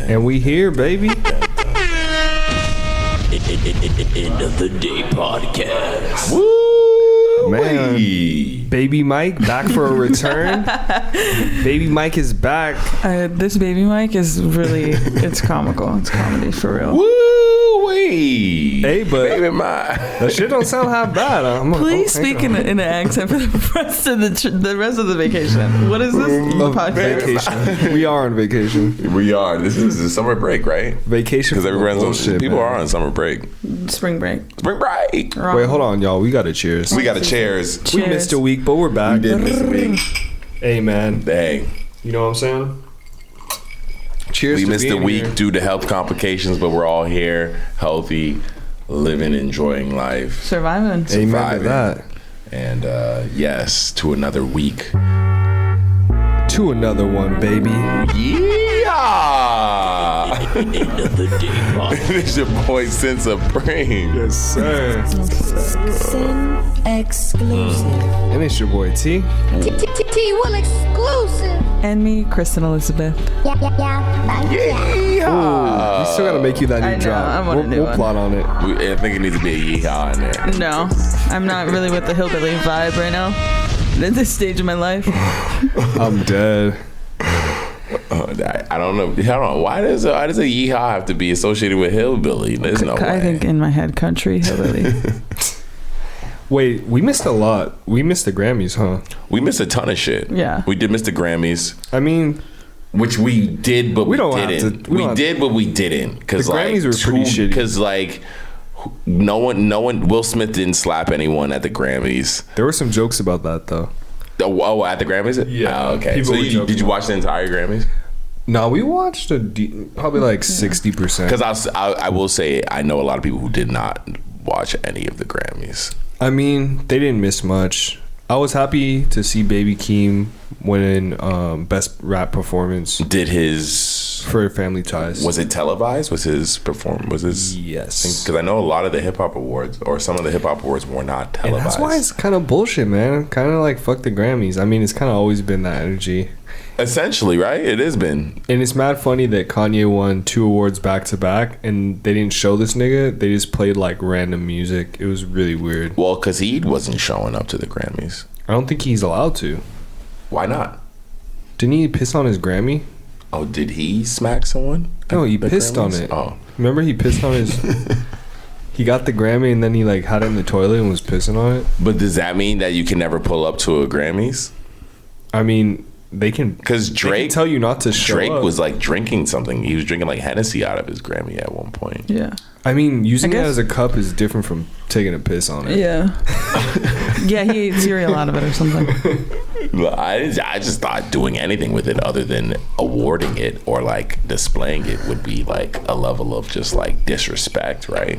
And we here, baby. End of the day podcast. Woo! Man. Baby Mike back for a return. Baby Mike is back. This Baby Mike is really, it's comical. It's comedy for real. Woo-wee. Hey, but Baby Mike. that shit don't sound half bad. Please speak in an accent for the rest of the rest of the vacation. What is this podcast? Vacation. We are on vacation. We are. This is a summer break, right? Vacation. Because everyone's on, people are on summer break. Spring break. Spring break. Wrong. Wait, hold on, y'all. We got to cheers. We got a cheers. We missed a week, but we're back. We did miss a week. Hey, man. Hey. You know what I'm saying? Cheers. We to missed a being week here. due to health complications, but we're all here, healthy, living, enjoying life. Surviving. Amen to that. And yes, to another week. To another one, baby. Yeah! End of the day, it's your boy Sense of Brain. Yes, sir. Kristen exclusive. And it's your boy T. T-Will exclusive. And me, Kristen Elizabeth. Yeah. Yeah! We still gotta make you that new I know, drop. I want a new We'll one. plot on it. I think it needs to be a yeehaw in there. No, I'm not really with the hillbilly vibe right now. At this stage of my life. I'm dead. I don't know. Why does a yeehaw have to be associated with hillbilly? There's no way. I think in my head, country hillbilly. Wait, we missed a lot. We missed the Grammys, huh? We missed a ton of shit. Yeah. We did miss the Grammys. I mean, Which we did, but we don't have didn't. to- we We don't did, but we didn't. Because The Grammys were pretty shitty. Because no one. Will Smith didn't slap anyone at the Grammys. there were some jokes about that, though. Oh, at the Grammys? Yeah. Oh, okay. People So were joking did you watch the entire Grammys? No, we watched probably like 60%. Because I will say I know a lot of people who did not watch any of the Grammys. I mean, they didn't miss much. I was happy to see Baby Keem winning Best Rap Performance Did his for Family Ties. was it televised? Was his perform? Was his Yes. Because I know a lot of the hip hop awards or some of the hip hop awards were not And televised. that's why it's kind of bullshit, man. Kind of like fuck the Grammys. I mean, it's kind of always been that energy. Essentially, right? It has been. And it's mad funny that Kanye won 2 awards back to back, and they didn't show this nigga. They just played like random music. It was really weird. Well, because he wasn't showing up to the Grammys. I don't think he's allowed to. Why not? Didn't he piss on his Grammy? Oh, did he smack someone? No, he at the pissed on Grammys? it. Oh, Remember, he pissed on his. He got the Grammy and then he like had it in the toilet and was pissing on it. but does that mean that you can never pull up to a Grammys? I mean, they can. Because They Drake can tell you not to show Drake up. was like drinking something. He was drinking like Hennessy out of his Grammy at one point. Yeah. I mean, using I it guess- as a cup is different from taking a piss on it. Yeah. Yeah, he ate cereal out of it or something. But I just thought doing anything with it other than awarding it or like displaying it would be like a level of just like disrespect, right?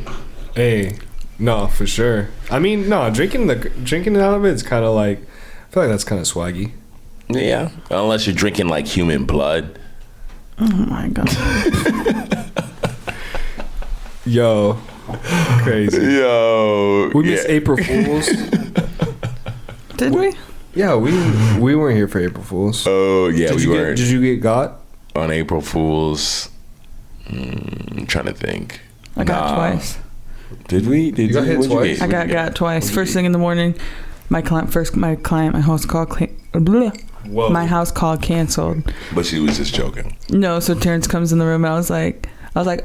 Hey, no, for sure. I mean, no, drinking it out of it is kind of like. I feel like that's kind of swaggy. Yeah, unless you're drinking like human blood. Oh my god. Yo, crazy. Yo, We missed April Fools. Did we? Yeah, we weren't here for April Fools. Oh yeah, did we you were did you get got? on April Fools. I'm trying to think. I got twice. Did we? Did You got hit What'd twice? I got twice. First thing in the morning, my house call Whoa. my house call canceled. But she was just joking. No, so Terrence comes in the room and I was like,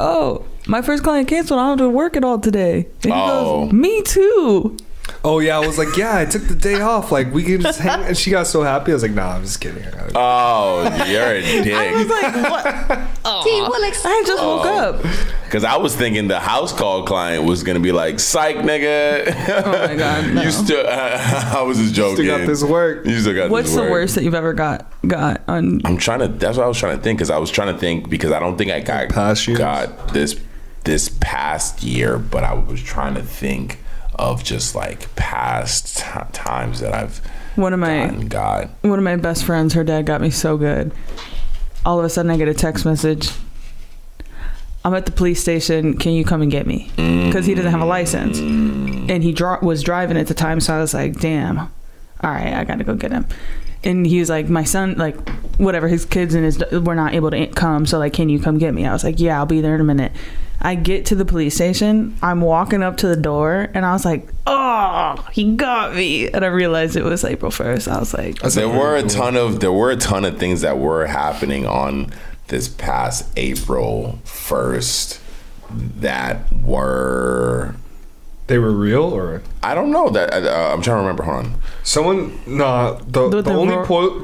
oh, my first client canceled. I don't have to work at all today. And he Oh. goes, me too. Oh yeah, I was like, yeah, I took the day off. Like we could just hang. And she got so happy. I was like, nah, I'm just kidding. Oh, you're a I was dick. like, what? T-Will I just woke up. Because I was thinking the house call client was gonna be like, "Psych, nigga." Oh my god, no. You still? I was just joking. Still got this work. You still got What's this the work. worst that you've ever got on? I'm trying to. That's what I was trying to think. Because I was trying to think because I don't think I Past years? got this past year, but I was trying to think of just like past times that I've One of my best friends, her dad got me so good. All of a sudden, I get a text message. I'm at the police station. Can you come and get me? Because he doesn't have a license, and he was driving at the time. So I was like, damn. all right, I gotta go get him. And he was like, my son, like, whatever, his kids and were not able to come, so like, can you come get me? I was like, yeah, I'll be there in a minute. I get to the police station, I'm walking up to the door, and I was like, oh, he got me. And I realized it was April 1st. I was like, there were a ton of things that were happening on this past April 1st that were... They were real, or I don't know. That I'm trying to remember. Hold on. The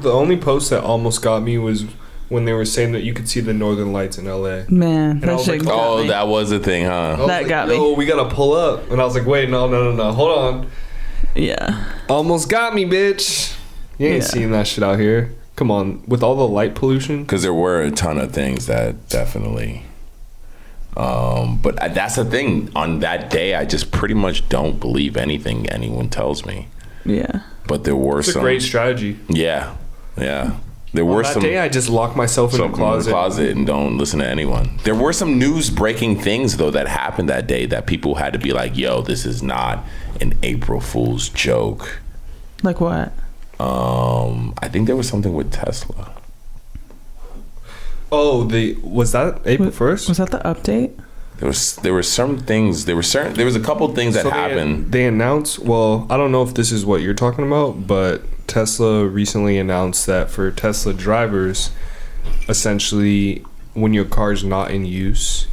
only post that almost got me was when they were saying that you could see the northern lights in LA. Man, that shit got me. That was the thing, huh? That got me. Oh, we gotta pull up, and I was like, wait, no, hold on. Yeah. Almost got me, bitch. You ain't seeing that shit out here. Come on, with all the light pollution. Because there were a ton of things that definitely. But that's the thing. On that day, I just pretty much don't believe anything anyone tells me. Yeah. But there were It's a great strategy. Yeah. There were that day, I just locked myself in the closet and don't listen to anyone. There were some news breaking things though that happened that day that people had to be like, "Yo, this is not an April Fool's joke." Like what? I think there was something with Tesla. Oh, was that April 1st? Was that the update? There were some things. There was a couple things that happened. They announced. Well, I don't know if this is what you're talking about, but Tesla recently announced that for Tesla drivers, essentially, when your car's not in use,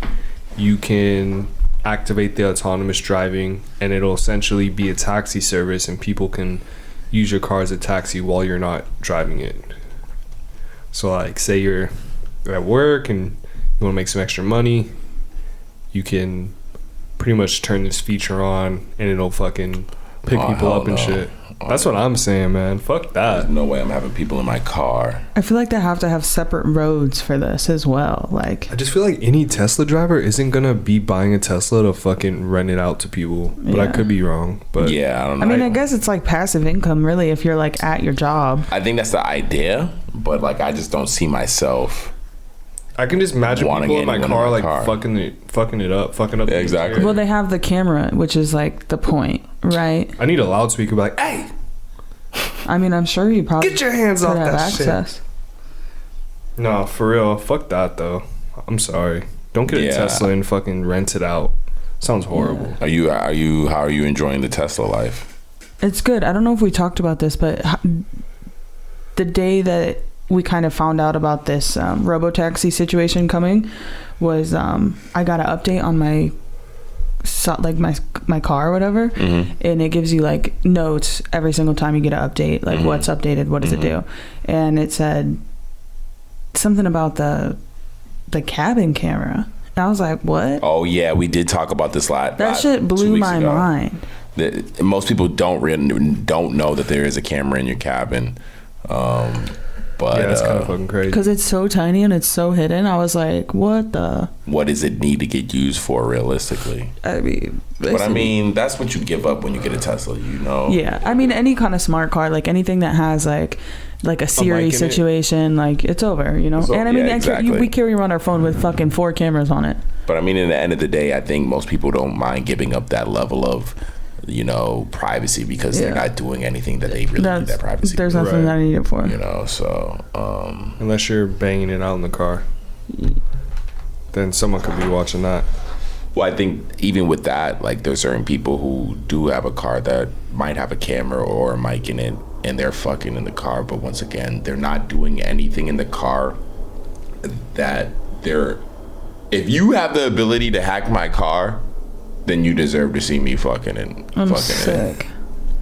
you can activate the autonomous driving, and it'll essentially be a taxi service, and people can use your car as a taxi while you're not driving it. So, like, say you're at work and you want to make some extra money, you can pretty much turn this feature on and it'll fucking pick people up and shit. That's what I'm saying, man. Fuck that. There's no way I'm having people in my car. I feel like they have to have separate roads for this as well. Like, I just feel like any Tesla driver isn't gonna be buying a Tesla to fucking rent it out to people. But I could be wrong. But yeah, I don't know. I mean, I guess it's like passive income, really, if you're like at your job. I think that's the idea, but like I just don't see myself. I can just imagine people in my car like fucking it up. Yeah, exactly. Well, they have the camera, which is like the point, right? I need a loudspeaker, like, hey. I mean, I'm sure you probably get your hands off that access. shit. No, for real. Fuck that though. I'm sorry. Don't get a Tesla and fucking rent it out. Sounds horrible. Yeah. How are you enjoying the Tesla life? It's good. I don't know if we talked about this, but the day that we kind of found out about this robotaxi situation coming was I got an update on my car or whatever, and it gives you like notes every single time you get an update, like what's updated, what does it do, and it said something about the cabin camera. And I was like, what? Oh yeah, we did talk about this that shit blew my mind. Most people don't know that there is a camera in your cabin. But yeah, it's kind of fucking crazy because it's so tiny and it's so hidden. I was like, what does it need to get used for realistically? I mean, that's what you give up when you get a Tesla, you know? Yeah, I mean, any kind of smart car, like anything that has like a Siri situation, like it's over, you know? And I mean, exactly. We carry around our phone with fucking 4 cameras on it. But I mean, in the end of the day, I think most people don't mind giving up that level of, you know, privacy because they're not doing anything that they really need that privacy. There's nothing that I need it for. You know, so unless you're banging it out in the car, then someone could be watching that. Well, I think even with that, like there's certain people who do have a car that might have a camera or a mic in it and they're fucking in the car, but once again, they're not doing anything in the car that if you have the ability to hack my car, then you deserve to see me fucking and I'm fucking sick.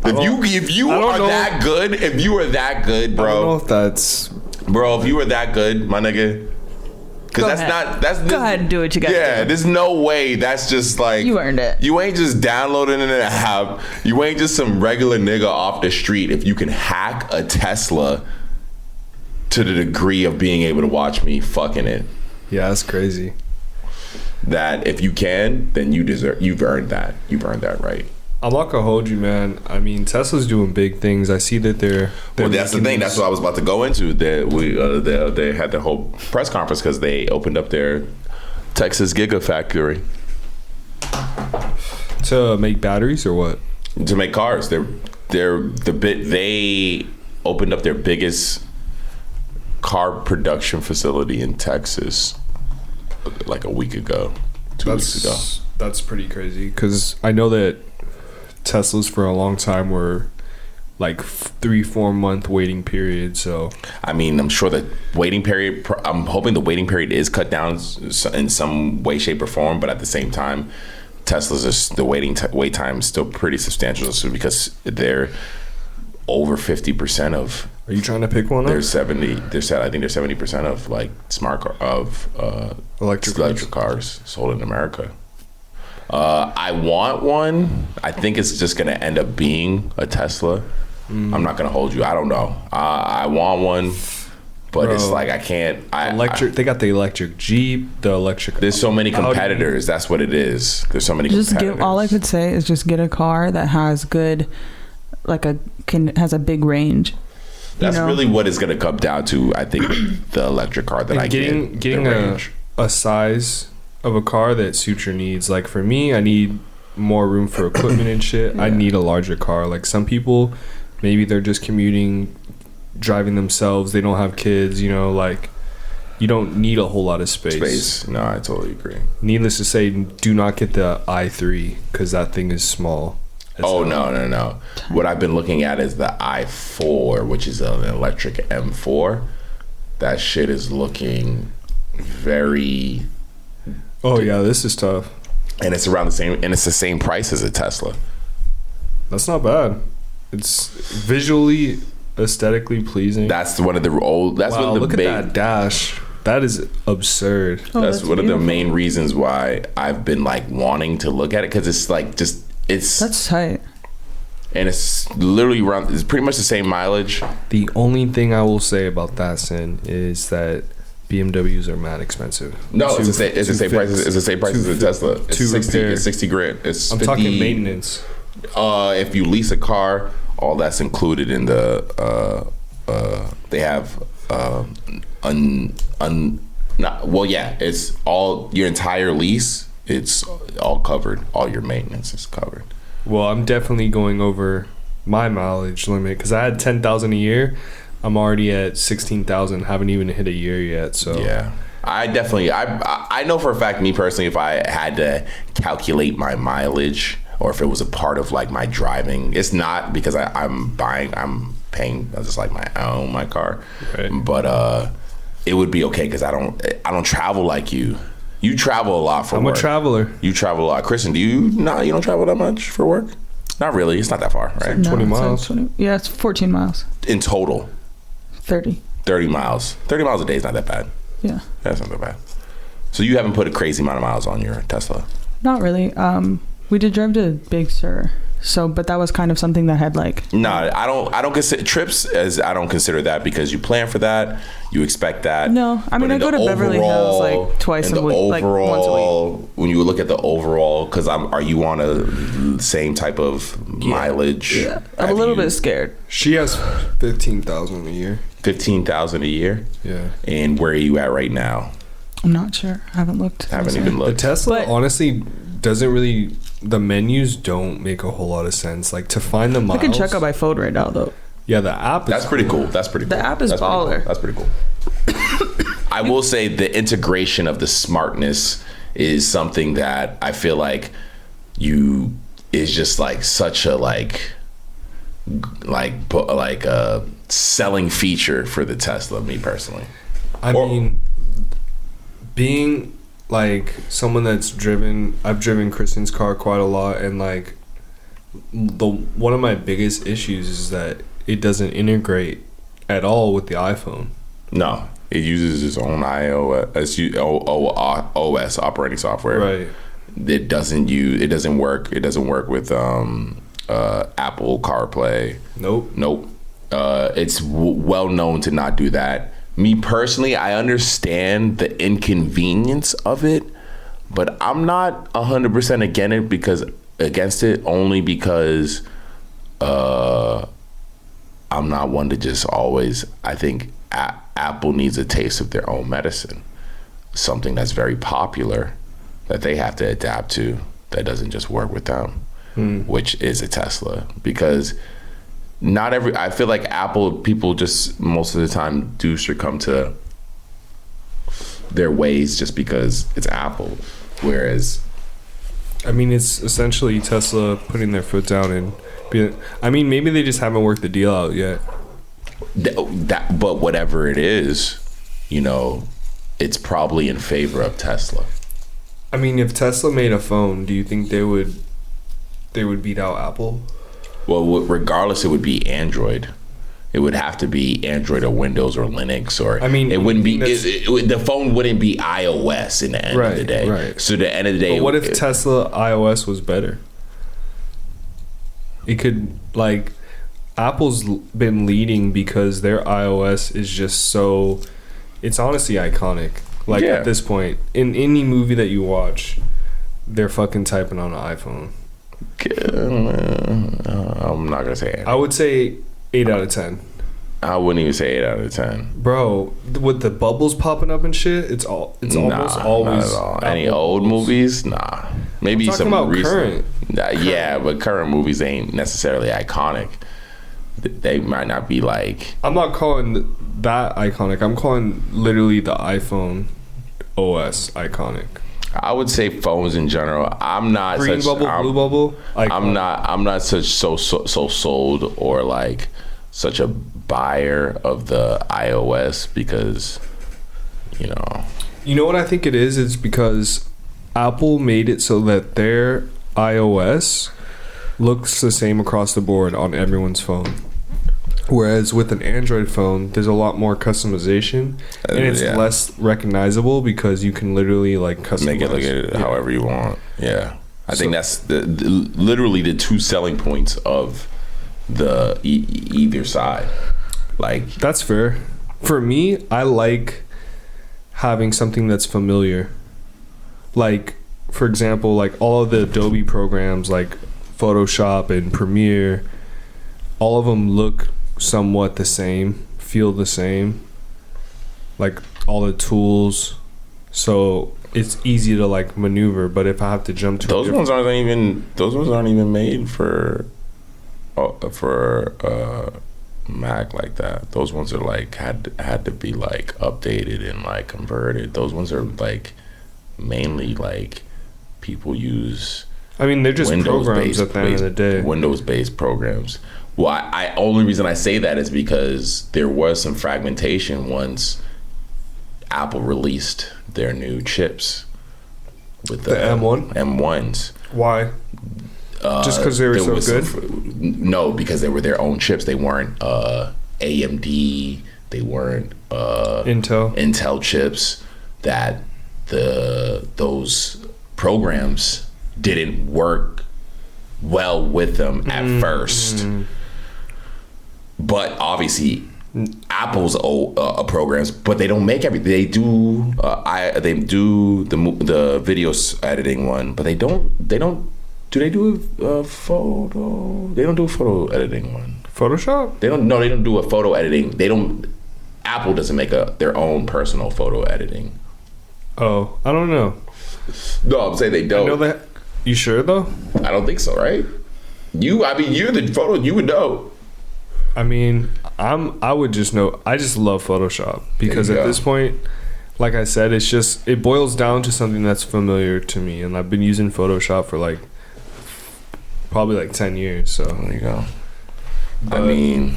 If you are that good, bro. I don't know if that's bro. If you were that good, my nigga. Because go ahead and do what you got. Yeah, there's no way. That's just like you earned it. You ain't just downloading an app. You ain't just some regular nigga off the street. If you can hack a Tesla to the degree of being able to watch me fucking it. Yeah, that's crazy. That if you can, then you've earned that. You've earned that right. I'm not gonna hold you, man. I mean, Tesla's doing big things. I see that they're well, that's the thing. That's what I was about to go into. They had their whole press conference because they opened up their Texas Gigafactory to make batteries or what? To make cars. They're they opened up their biggest car production facility in Texas like a week ago, 2 weeks ago. That's pretty crazy because I know that Teslas for a long time were like 3-4 month waiting period. So I mean, I'm sure the waiting period, I'm hoping the waiting period is cut down in some way, shape, or form, but at the same time, Teslas, the wait time is still pretty substantial because they're over 50% of. Are you trying to pick one up? I think they're 70% of like electric cars sold in America. I want one. I think it's just going to end up being a Tesla. I'm not going to hold you. I don't know. I want one, but it's like I can't. They got the electric Jeep, the electric. There's so many competitors. That's what it is. There's so many competitors. All I could say is just get a car that has good, has a big range. That's really what it's going to come down to. I think the electric car that getting a size of a car that suits your needs. Like for me, I need more room for equipment and shit. Yeah. I need a larger car. Like some people, maybe they're just commuting, driving themselves. They don't have kids. Like you don't need a whole lot of space. No, I totally agree. Needless to say, do not get the i3 because that thing is small. No. What I've been looking at is the i4, which is an electric M4. That shit is looking very... Oh, yeah, this is tough. And it's around the same, and it's the same price as a Tesla. That's not bad. It's visually, aesthetically pleasing. That's one of the old... Look at that dash. That is absurd. That's one beautiful. Of the main reasons why I've been like wanting to look at it, because it's like just... That's tight. And it's literally around... It's pretty much the same mileage. The only thing I will say about that, Sin, is that BMWs are mad expensive. No, it's the same price. It's the same price as a Tesla. It's 60 grand. I'm talking maintenance. If you lease a car, all that's included in the. They have it's all your entire lease. It's all covered. All your maintenance is covered. Well, I'm definitely going over my mileage limit because I had 10,000 a year. I'm already at 16,000. Haven't even hit a year yet. So yeah, I definitely. I know for a fact, me personally, if I had to calculate my mileage or if it was a part of like my driving, it's not because I'm paying just like my car, right. But it would be okay because I don't travel like you. You travel a lot for work. I'm a traveler. You travel a lot. Kristen, you don't travel that much for work? Not really. It's not that far, right? No, 20 miles. It's 14 miles. In total? 30 miles. 30 miles a day is not that bad. Yeah. That's not that bad. So you haven't put a crazy amount of miles on your Tesla? Not really. We did drive to Big Sur. So, but that was kind of something that had like... No, I don't consider trips as... I don't consider that because you plan for that. You expect that. No, I mean, I go to Beverly Hills like twice a week, like once a week. When you look at the overall, because are you on a same type of mileage? Yeah, I'm a little bit scared. She has 15,000 a year. 15,000 a year? Yeah. And where are you at right now? I'm not sure. I haven't looked. Haven't even looked. The Tesla, honestly, doesn't really... The menus don't make a whole lot of sense. Like to find the miles. I can check out my phone right now, though. Yeah, the app. That's pretty cool. The app is baller. That's pretty cool. I will say the integration of the smartness is something that I feel like is just like such a like a selling feature for the Tesla. Me personally, I mean, being like someone that's I've driven Kristen's car quite a lot, and like one of my biggest issues is that it doesn't integrate at all with the iPhone. No, it uses its own OS operating software. Right. It doesn't work with Apple CarPlay. Nope. It's well known to not do that. Me personally, I understand the inconvenience of it, but I'm not 100% against it only because I'm not one to just always... I think Apple needs a taste of their own medicine. Something that's very popular that they have to adapt to that doesn't just work with them, which is a Tesla. Because I feel like Apple people just most of the time do succumb to their ways just because it's Apple. Whereas, I mean, it's essentially Tesla putting their foot down and being, I mean, maybe they just haven't worked the deal out yet. But whatever it is, it's probably in favor of Tesla. I mean, if Tesla made a phone, do you think they would beat out Apple? Well, regardless, it would be Android. It would have to be Android or Windows or Linux, or I mean, it wouldn't be. The phone wouldn't be iOS in the end of the day. Right. So the end of the day, but what if Tesla iOS was better? It could, like, Apple's been leading because their iOS is just so. It's honestly iconic. Like at this point, in any movie that you watch, they're fucking typing on an iPhone. I'm not gonna say it. I would say 8 out of 10. I wouldn't even say 8 out of 10. Bro, with the bubbles popping up and shit, it's almost always not at all. Any old movies? Nah. Maybe I'm talking some about recent. current. Yeah, but current movies ain't necessarily iconic. They might not be like. I'm not calling that iconic. I'm calling literally the iPhone OS iconic. I would say phones in general. I'm not green such, bubble, blue bubble. Iconic. I'm not such so sold or like such a buyer of the iOS because You know what I think it is? It's because Apple made it so that their iOS looks the same across the board on everyone's phone. Whereas with an Android phone, there's a lot more customization, and it's less recognizable because you can literally like customize. Make it look at it however you want. Yeah, I think that's literally the two selling points of the either side. Like that's fair. For me, I like having something that's familiar. Like, for example, like all of the Adobe programs, like Photoshop and Premiere, all of them look somewhat the same, feel the same, like all the tools, so it's easy to like maneuver. But if I have to jump to those ones aren't even made for Mac like that. Those ones are like had to be like updated and like converted. Those ones are like mainly like people use. I mean, they're just programs at the end of the day. Windows-based programs. Well, I only reason I say that is because there was some fragmentation once Apple released their new chips with the M1s. Why? Just because they were so good? No, because they were their own chips. They weren't AMD. They weren't Intel chips. That those programs didn't work well with them at first. But obviously, Apple's programs, but they don't make everything. They do the video editing one, but they don't. Do they do a photo? They don't do a photo editing one. Photoshop? They don't. No, they don't do a photo editing. They don't. Apple doesn't make their own personal photo editing. Oh, I don't know. No, I'm saying they don't. I know that. You sure though? I don't think so. Right? You're the photo. You would know. I mean, I would just know. I just love Photoshop because at this point, like I said, it boils down to something that's familiar to me, and I've been using Photoshop for like probably like 10 years. So there you go. I mean,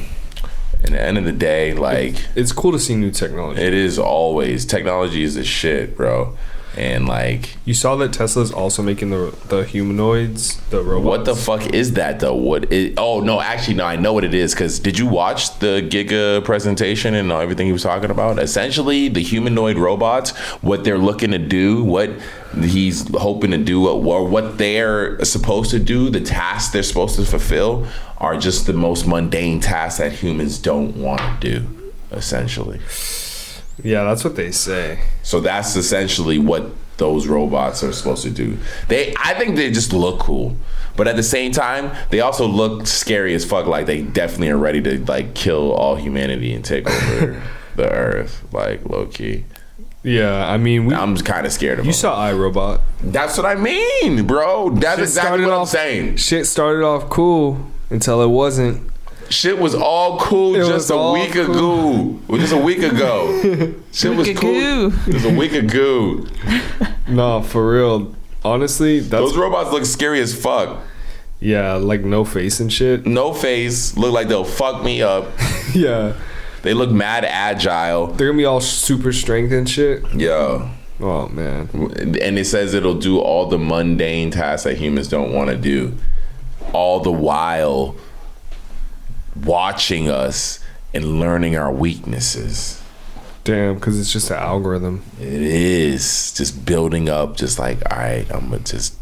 in the end of the day, like it's cool to see new technology. It is always technology is the shit, bro. And like you saw that Tesla's also making the humanoids, the robots. What the fuck is that though? Oh no, actually no, I know what it is. Because did you watch the Giga presentation and everything he was talking about? Essentially, the humanoid robots, what they're looking to do, what he's hoping to do, or what they're supposed to do, the tasks they're supposed to fulfill, are just the most mundane tasks that humans don't want to do. Essentially. Yeah, that's what they say. So that's essentially what those robots are supposed to do. I think they just look cool, but at the same time, they also look scary as fuck. Like they definitely are ready to like kill all humanity and take over the earth, like low key. Yeah, I mean, I'm kind of scared of them. You saw iRobot. That's what I mean, bro. That's exactly what I'm saying. Shit started off cool until it wasn't. Shit was all cool just a week ago. Just a week ago. Shit was cool. Just a week ago. No, for real. Honestly, those robots look scary as fuck. Yeah, like no face and shit. No face. Look like they'll fuck me up. Yeah. They look mad agile. They're gonna be all super strength and shit. Yeah. Oh man. And it says it'll do all the mundane tasks that humans don't want to do, all the while watching us and learning our weaknesses. Damn, because it's just an algorithm. It is just building up, just like, all right, I'm gonna just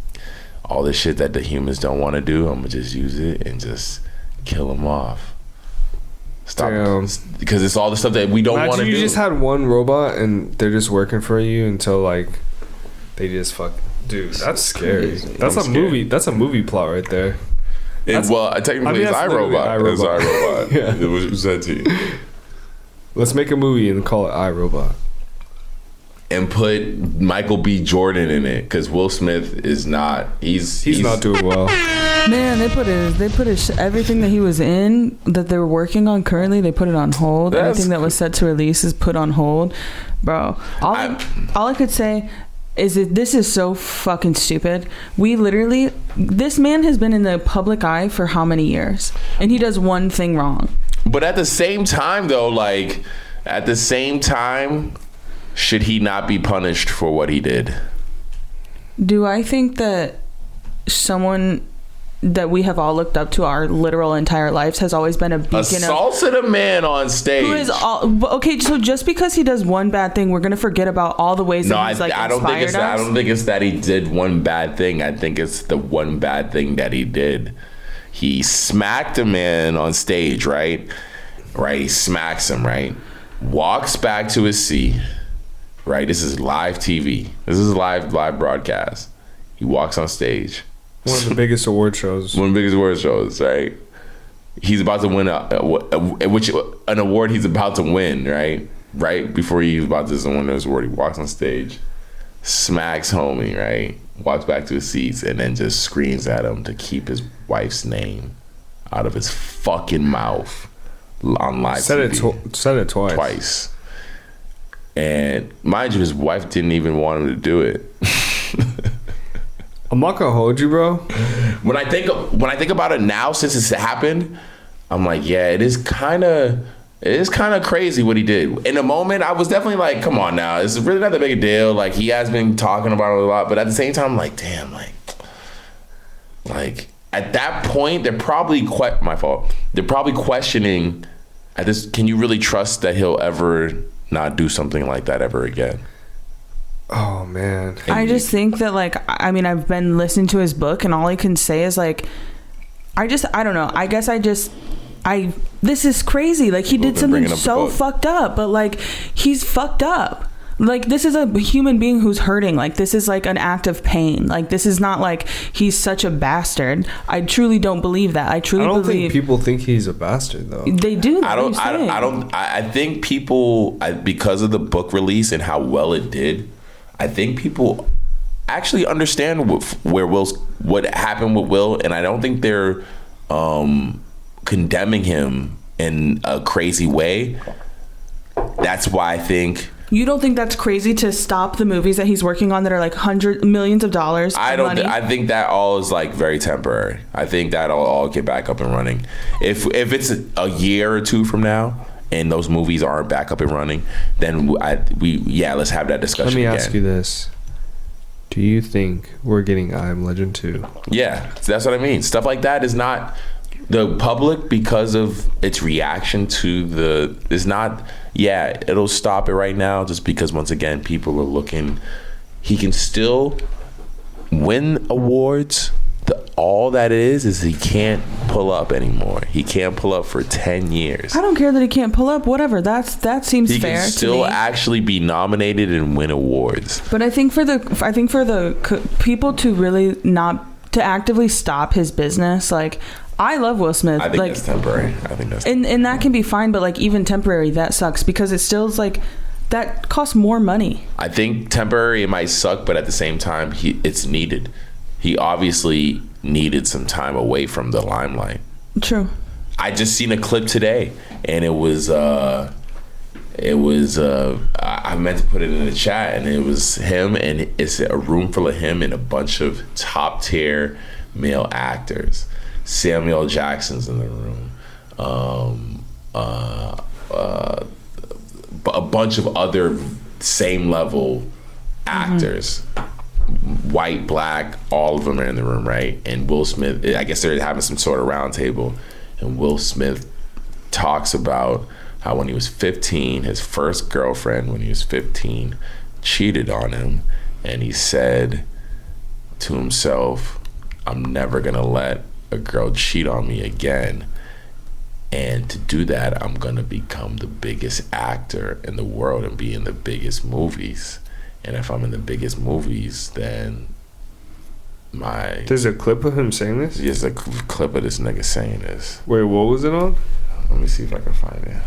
all the shit that the humans don't want to do, I'm gonna just use it and just kill them off. Stop. Damn. Because it's all the stuff that we don't want to do. You just had one robot and they're just working for you until like they just fuck. Dude, that's scary. That's a movie. That's a movie plot right there. Well, technically, it's iRobot. It's iRobot. Yeah, it was said to you. Let's make a movie and call it iRobot. And put Michael B. Jordan in it, because Will Smith is not. He's not doing well. Man, they put his everything that he was in that they're working on currently. They put it on hold. Everything that was set to release is put on hold, bro. All I could say is that this is so fucking stupid. This man has been in the public eye for how many years, and he does one thing wrong. But at the same time, though, should he not be punished for what he did? Do I think that someone that we have all looked up to our literal entire lives has always been a beacon assaulted a man on stage? Who is okay? So just because he does one bad thing, we're gonna forget about all the ways that he's I don't think it's that he did one bad thing. I think it's the one bad thing that he did. He smacked a man on stage, right? He smacks him, right? Walks back to his seat, right? This is live TV. This is a live broadcast. He walks on stage. One of the biggest award shows. Right? He's about to win an award he's about to win, right? Right before he's about to win this award, he walks on stage, smacks homie, right? Walks back to his seats and then just screams at him to keep his wife's name out of his fucking mouth on live TV. Said it twice. Twice. And mind you, his wife didn't even want him to do it. I'm not gonna hold you, bro. When I think about it now, since it's happened, I'm like, yeah, it is kind of crazy what he did. In the moment, I was definitely like, come on now, it's really not that big a deal. Like, he has been talking about it a lot, but at the same time, I'm like, damn, like at that point, they're probably my fault. They're probably questioning at this. Can you really trust that he'll ever not do something like that ever again? Oh man. I just think that I've been listening to his book and all I can say is I don't know. I guess this is crazy. Like, he did something so fucked up, but he's fucked up. Like, this is a human being who's hurting. Like, this is like an act of pain. Like, this is not like he's such a bastard. I truly don't believe that. I don't think people think he's a bastard though. They do. I think people, because of the book release and how well it did, I think people actually understand what happened with Will, and I don't think they're condemning him in a crazy way. That's why I think. You don't think that's crazy to stop the movies that he's working on that are like millions of dollars? I think that all is very temporary. I think that'll all get back up and running. If it's a year or two from now and those movies aren't back up and running, then let's have that discussion. Let me ask you this: do you think we're getting I Am Legend 2? Yeah, that's what I mean. Stuff like that is not the public, because of its reaction to is not. Yeah, it'll stop it right now just because, once again, people are looking. He can still win awards. All that is he can't pull up anymore. He can't pull up for 10 years. I don't care that he can't pull up. Whatever. That seems fair. He can still actually be nominated and win awards. But I think for the people to really not to actively stop his business, I love Will Smith. I think that's temporary. And that can be fine, but even temporary, that sucks because it still is that costs more money. I think temporary, it might suck, but at the same time, it's needed. He obviously needed some time away from the limelight. True. I just seen a clip today, and it was I meant to put it in the chat, and it was him, and it's a room full of him and a bunch of top tier male actors. Samuel Jackson's in the room. A bunch of other same level actors, white, black, all of them are in the room, right? And Will Smith, I guess they're having some sort of round table, and Will Smith talks about how when he was 15, his first girlfriend when he was 15 cheated on him, and he said to himself, I'm never gonna let a girl cheat on me again. And to do that, I'm gonna become the biggest actor in the world and be in the biggest movies. And if I'm in the biggest movies, then There's a clip of him saying this? There's a clip of this nigga saying this. Wait, what was it on? Let me see if I can find it.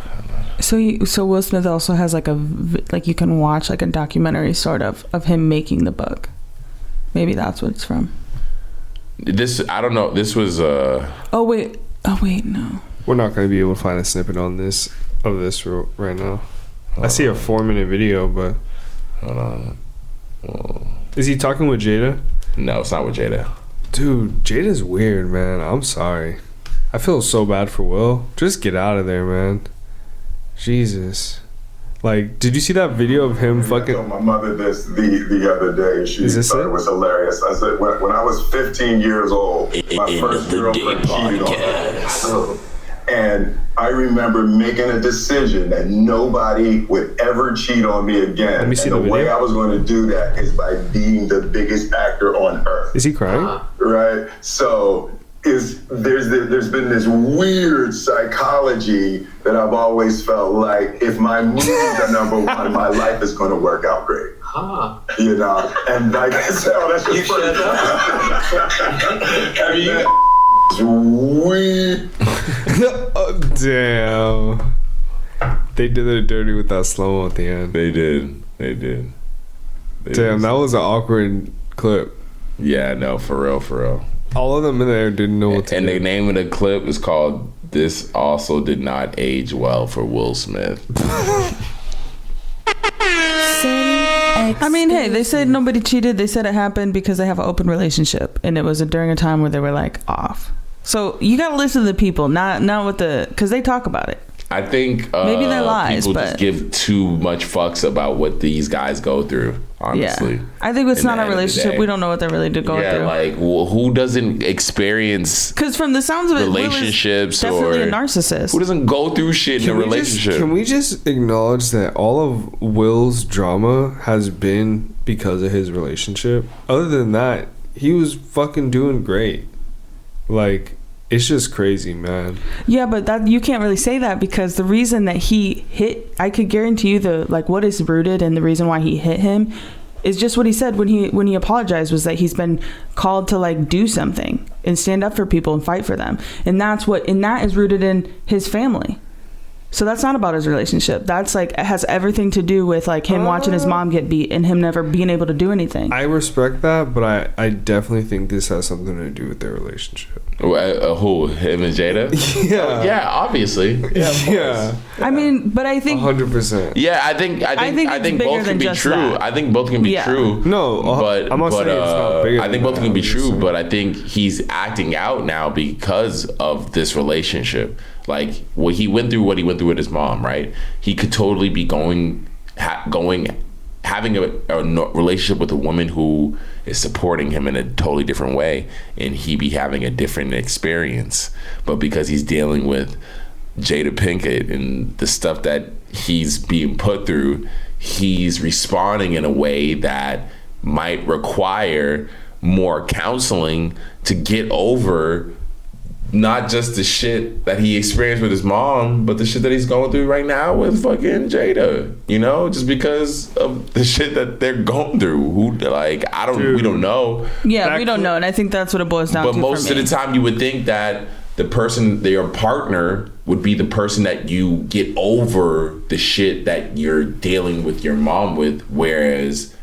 So Will Smith also has like you can watch like a documentary sort of him making the book. Maybe that's what it's from. This, I don't know. This was Oh wait, no. We're not going to be able to find a snippet on this right now. I see a 4-minute video, but hold on. Is he talking with Jada? No, it's not with Jada. Dude, Jada's weird, man. I'm sorry. I feel so bad for Will. Just get out of there, man. Jesus. Like, did you see that video of him fucking... I told my mother this the other day. She thought it was hilarious. I said, when I was 15 years old, my first girlfriend cheated on me. And I remember making a decision that nobody would ever cheat on me again. Let me see and the the way video. I was going to do that is by being the biggest actor on earth. Is he crying? Right? So there's been this weird psychology that I've always felt like if my movies are number one, my life is going to work out great. You know? And like I said, that's just weird. Oh, damn. They did it dirty with that slow-mo at the end. They did. Damn, that was an awkward clip. Yeah, no, for real. All of them in there didn't know what to And do. the name of the clip is called "This Also Did Not Age Well for Will Smith." I mean, hey, they said nobody cheated. They said it happened because they have an open relationship, and it was during a time where they were like off. So you got to listen to the people, not what because they talk about it. I think Maybe they're lies, people but just give too much fucks about what these guys go through. Honestly, Yeah, I think it's in not the a end of the relationship. day. We don't know what they really did go Yeah, through. like who doesn't experience Because from the sounds of it, Will is relationships definitely or a narcissist. who doesn't go through shit in a relationship? Can we just acknowledge that all of Will's drama has been because of his relationship? Other than that, he was fucking doing great. Like, it's just crazy, man. Yeah, but that you can't really say that because the reason that he hit, I could guarantee you what is rooted and the reason why he hit him is just what he said when he apologized was that he's been called to like do something and stand up for people and fight for them. And that is rooted in his family. So that's not about his relationship. That's like, it has everything to do with like him watching his mom get beat and him never being able to do anything. I respect that, but I definitely think this has something to do with their relationship. Who? Him and Jada? Yeah. Yeah, obviously. Yeah. Of Yeah. I mean, but I think 100%. Yeah, I think it's bigger both than can be just true. that. I think both can be Yeah. true. No, but I'm not saying it's not bigger I think than both that. can be I'm just true. saying. But I think he's acting out now because of this relationship. Like he went through what he went through with his mom, right? He could totally be having a relationship with a woman who is supporting him in a totally different way, and he be having a different experience. But because he's dealing with Jada Pinkett and the stuff that he's being put through, he's responding in a way that might require more counseling to get over not just the shit that he experienced with his mom, but the shit that he's going through right now with fucking Jada, you know, just because of the shit that they're going through. We don't know. we don't know. And I think that's what it boils down to. But most for of me. the time you would think that the person, your partner, would be the person that you get over the shit that you're dealing with your mom with, whereas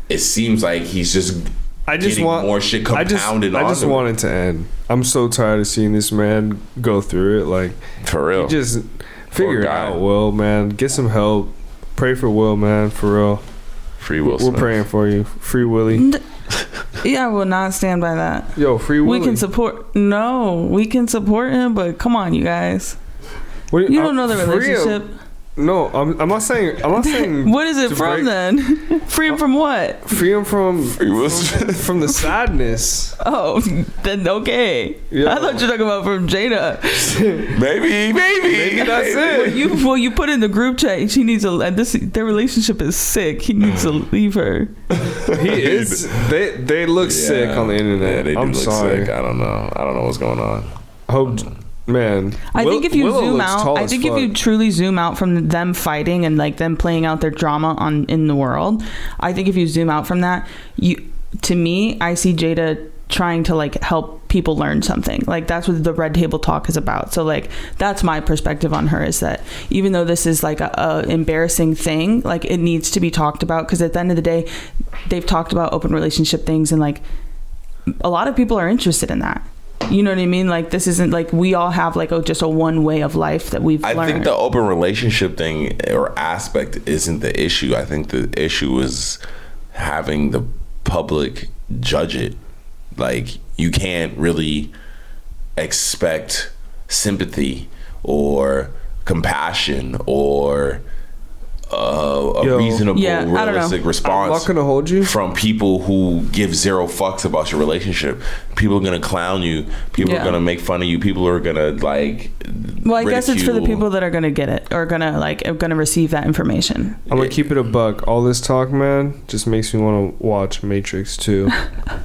it seems like he's just I just getting want more shit compounded on. I just want it to end. I'm so tired of seeing this man go through it. Like, for real. you just figure it out, Will, man. Get some help. Pray for Will, man. For real. Free Will Smith. We're praying for you. Free Willie. Yeah, I will not stand by that. Yo, free Willie. We can support. No, we can support him, but come on, you guys. You don't know the relationship. No, I'm not saying. What is it from then? Free him from what? Free him from Free Will Smith. from the sadness. Oh, then okay. Yo. I thought you were talking about from Jada. Maybe that's it. Well, you put in the group chat. She needs their relationship is sick. He needs to leave her. He is. They look sick on the internet. Yeah, they do I'm look sorry. sick. I don't know what's going on. Hope. Man, I think if you Willow zoom looks out, tall I as think if fuck. you truly zoom out from them fighting and like them playing out their drama in the world, I think if you zoom out from that, to me, I see Jada trying to like help people learn something. Like that's what the Red Table Talk is about. So like that's my perspective on her, is that even though this is like a embarrassing thing, like it needs to be talked about, because at the end of the day, they've talked about open relationship things, and like a lot of people are interested in that. You know what I mean? Like this isn't like we all have like just a one way of life that we've learned. I think the open relationship thing or aspect isn't the issue. I think the issue is having the public judge it. Like you can't really expect sympathy or compassion or a reasonable, realistic response. I'm not gonna hold you from people who give zero fucks about your relationship. People are gonna clown you. People are gonna make fun of you. People are gonna like. Well, I guess it's for the people that are gonna get it or gonna receive that information. I'm gonna keep it a buck. All this talk, man, just makes me want to watch Matrix 2.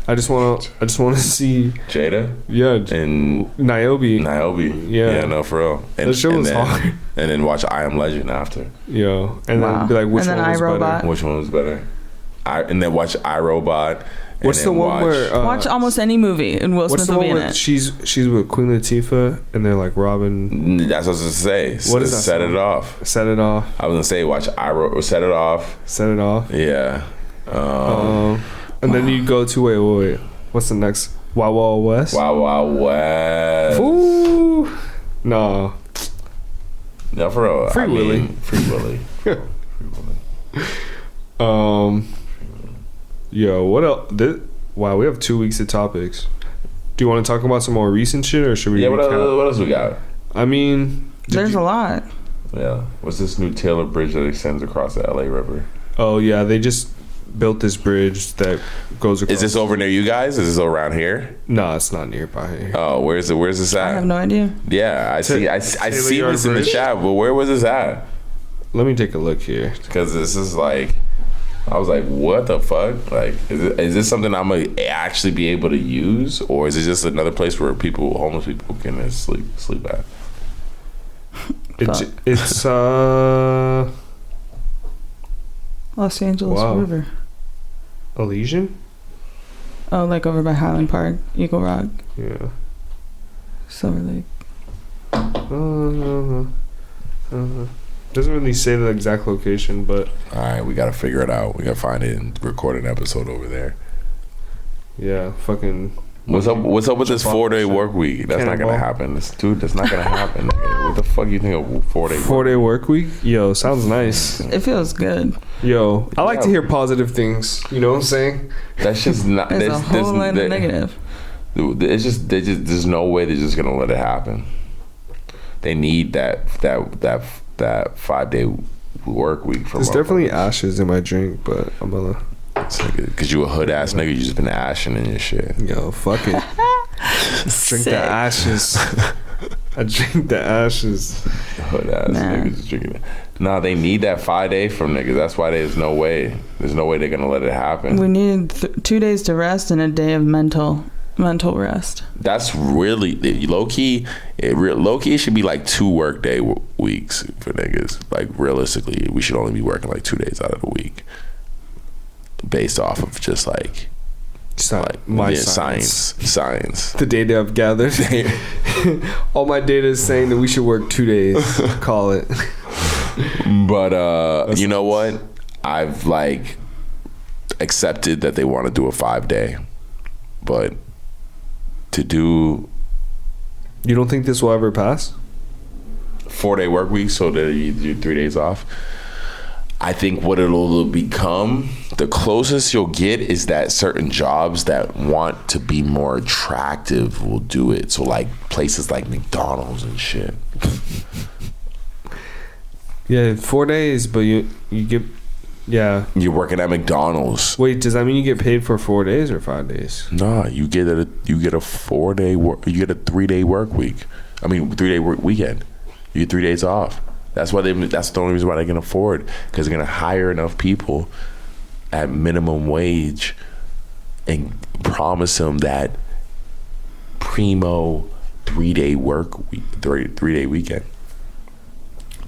I just want to see Jada. Yeah, and Niobe. Yeah, no, for real. That show was hard. And then watch I Am Legend after. Yo, and then be like, which one was better? Which one was better? And then watch iRobot. What's the one where watch almost any movie and Will Smith will be in it? She's with Queen Latifah and they're like robbing. That's what I was gonna say. What is that? Set It Off. Set It Off. I was gonna say watch Set It Off. Set It Off. Yeah. And then you go to wait. What's the next? Wild Wild West. Wild Wild West. Ooh. No. No, for real. Free Willy. Free Willy. Free Willy. Yo, what else? Wow, we have 2 weeks of topics. Do you want to talk about some more recent shit, or should we? Yeah, what else we got? I mean, there's a lot. Yeah. What's this new Taylor Bridge that extends across the LA River? Oh yeah, they just built this bridge that goes across. Is this over near you guys? Is this around here? No, it's not nearby here. Oh, where's this at? I have no idea. Yeah, I see this in the chat, but where was this at? Let me take a look here. Because this is like, I was like, what the fuck? Like, is this something I'm gonna actually be able to use, or is it just another place where homeless people can sleep at? It's Los Angeles River. Elysian? Oh, like over by Highland Park, Eagle Rock. Yeah. Silver Lake. Doesn't really say the exact location, but all right, we gotta figure it out. We gotta find it and record an episode over there. Yeah, fucking. What's up with this 4-day work week? That's not gonna happen. That's not gonna happen. What the fuck you think of 4-day work week? Yo, sounds nice. It feels good. Yo, I like to hear positive things. You know what I'm saying? That's just not. There's a whole lot of negative. It's just there's no way they're just gonna let it happen. They need that 5-day work week. There's definitely ashes in my drink, but I'm gonna. Cause you a hood ass nigga, you just been ashing in your shit. Yo, fuck it. Drink the ashes. I drink the ashes. Hood ass niggas drinking it. Nah, they need that 5-day from niggas. That's why there's no way they're gonna let it happen. We need 2 days to rest and a day of mental rest. That's really low key. Low key, it should be like 2 workday weeks for niggas. Like realistically, we should only be working like 2 days out of the week, based off of just like science. The data I've gathered. All my data is saying that we should work 2 days. Call it. But you know what? I've like accepted that they want to do a 5-day. But to do... You don't think this will ever pass? 4-day work week, so that you do 3 days off. I think what it'll become, the closest you'll get is that certain jobs that want to be more attractive will do it. So like places like McDonald's and shit. Yeah, 4 days, but you get, yeah. You're working at McDonald's. Wait, does that mean you get paid for 4 days or 5 days? Nah, you get a 4-day work. You get a 3-day work week. I mean, 3-day work weekend. You get 3 days off. That's why that's the only reason why they can afford, because they're gonna hire enough people at minimum wage and promise them that primo 3-day work week, 3-day weekend.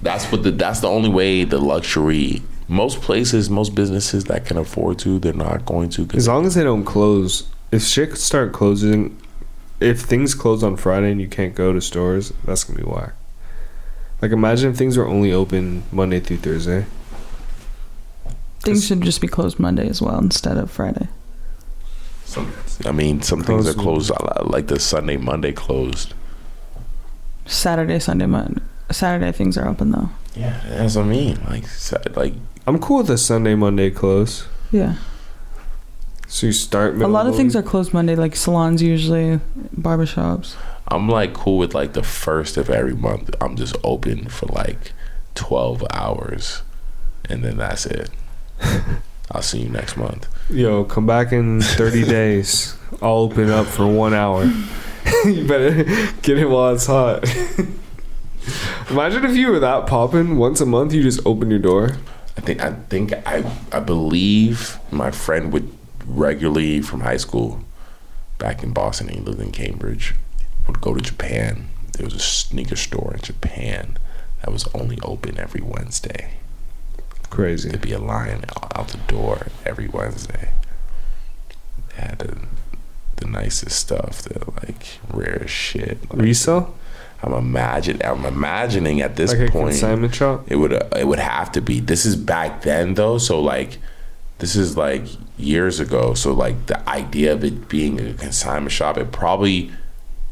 That's the only way the luxury. Most places, most businesses that can afford to, they're not going to. As long as they don't close. If shit start closing, if things close on Friday and you can't go to stores, that's gonna be whack. Like, imagine if things were only open Monday through Thursday. Things should just be closed Monday as well instead of Friday. Some things are closed, like the Sunday, Monday closed. Saturday, Sunday, Monday. Saturday things are open though. Yeah, that's what I mean. Like I'm cool with a Sunday, Monday close. Yeah. So you start. A lot of things are closed Monday, like salons usually, barbershops. I'm like cool with like the first of every month. I'm just open for like 12 hours, and then that's it. I'll see you next month. Yo, come back in 30 days. I'll open up for 1 hour. You better get it while it's hot. Imagine if you were that popping once a month. You just open your door. I believe my friend would regularly from high school back in Boston. He lived in Cambridge. Would go to Japan. There was a sneaker store in Japan that was only open every Wednesday. Crazy. There'd be a line out the door every Wednesday. They had the nicest stuff, the like rare shit. Like, resale? I'm imagining at this like point, a consignment shop? It would have to be. This is back then though, so like this is like years ago. So like the idea of it being a consignment shop, it probably,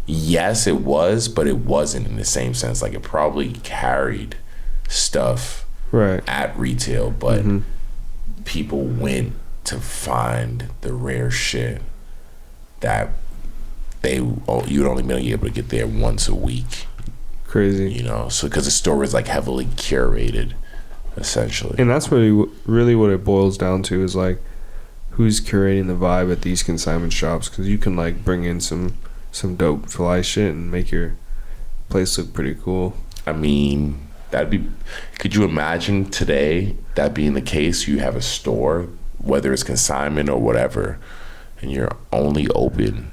yes, it was, but it wasn't in the same sense. Like it probably carried stuff right at retail, but people went to find the rare shit that you'd only be able to get there once a week. Crazy. You know, so because the store is like heavily curated, essentially. And that's really what it boils down to, is like who's curating the vibe at these consignment shops, because you can like bring in some dope fly shit and make your place look pretty cool. I mean, could you imagine today that being the case? You have a store, whether it's consignment or whatever, and you're only open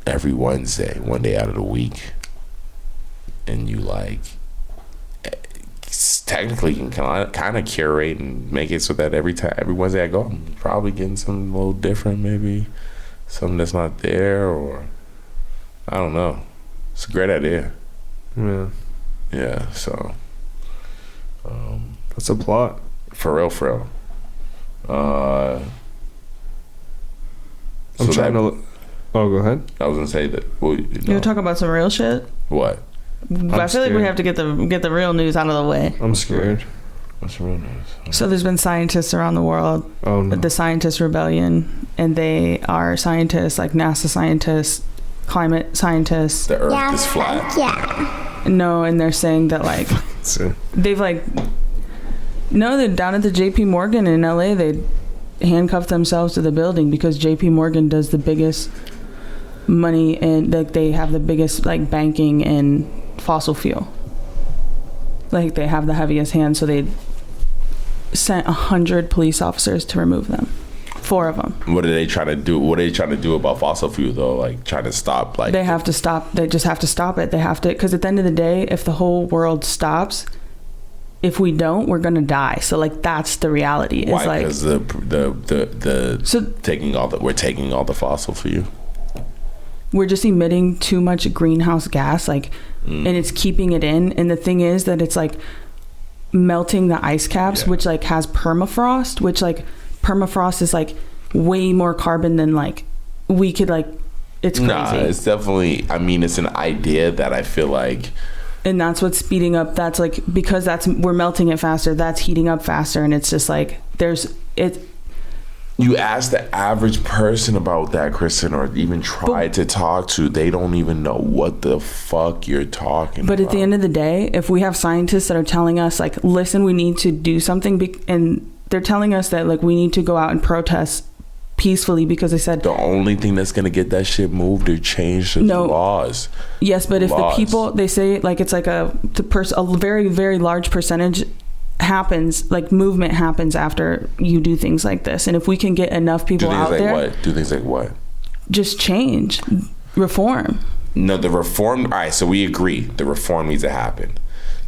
every Wednesday, 1 day out of the week, and you like technically can kind of curate and make it so that every Wednesday I go, I'm probably getting something a little different, maybe something that's not there, or I don't know. It's a great idea. Yeah, so that's a plot. For real. I'm trying to look. Oh, go ahead. I was gonna say that. Well, You were talking about some real shit? What? I feel like we have to get the real news out of the way. I'm scared. What's the real news? So there's been scientists around the world. Oh no. The Scientist Rebellion, and they are scientists like NASA scientists, climate scientists. The Earth is flat. Yeah. No, and they're saying that like they've like they're down at the JP Morgan in LA. They handcuffed themselves to the building because JP Morgan does the biggest money, and like they have the biggest like banking in fossil fuel. Like they have the heaviest hand, so they sent 100 police officers to remove them. 4 of them. What are they trying to do? What are they trying to do about fossil fuel though? Like trying to stop? Like they have to stop. They just have to stop it. They have to, because at the end of the day, if the whole world stops, if we don't, we're gonna die. So like that's the reality. Why? It's like Because we're taking all the fossil fuel. We're just emitting too much greenhouse gas, like, and it's keeping it in. And the thing is that it's like melting the ice caps, which like has permafrost, which like permafrost is like way more carbon than like we could like, it's crazy. Nah, it's definitely, I mean, it's an idea that I feel like, and that's what's speeding up. That's like, because we're melting it faster, that's heating up faster, and it's just like you ask the average person about that, Kristen, or even try to talk to, they don't even know what the fuck you're talking about. But at the end of the day, if we have scientists that are telling us like, listen, we need to do something, and they're telling us that like we need to go out and protest peacefully, because they said the only thing that's gonna get that shit moved or changed is laws. Yes, but if the people, they say like it's like a very, very large percentage happens, like movement happens after you do things like this. And if we can get enough people out there, do things like what? Just change, reform. No, the reform. All right, so we agree the reform needs to happen.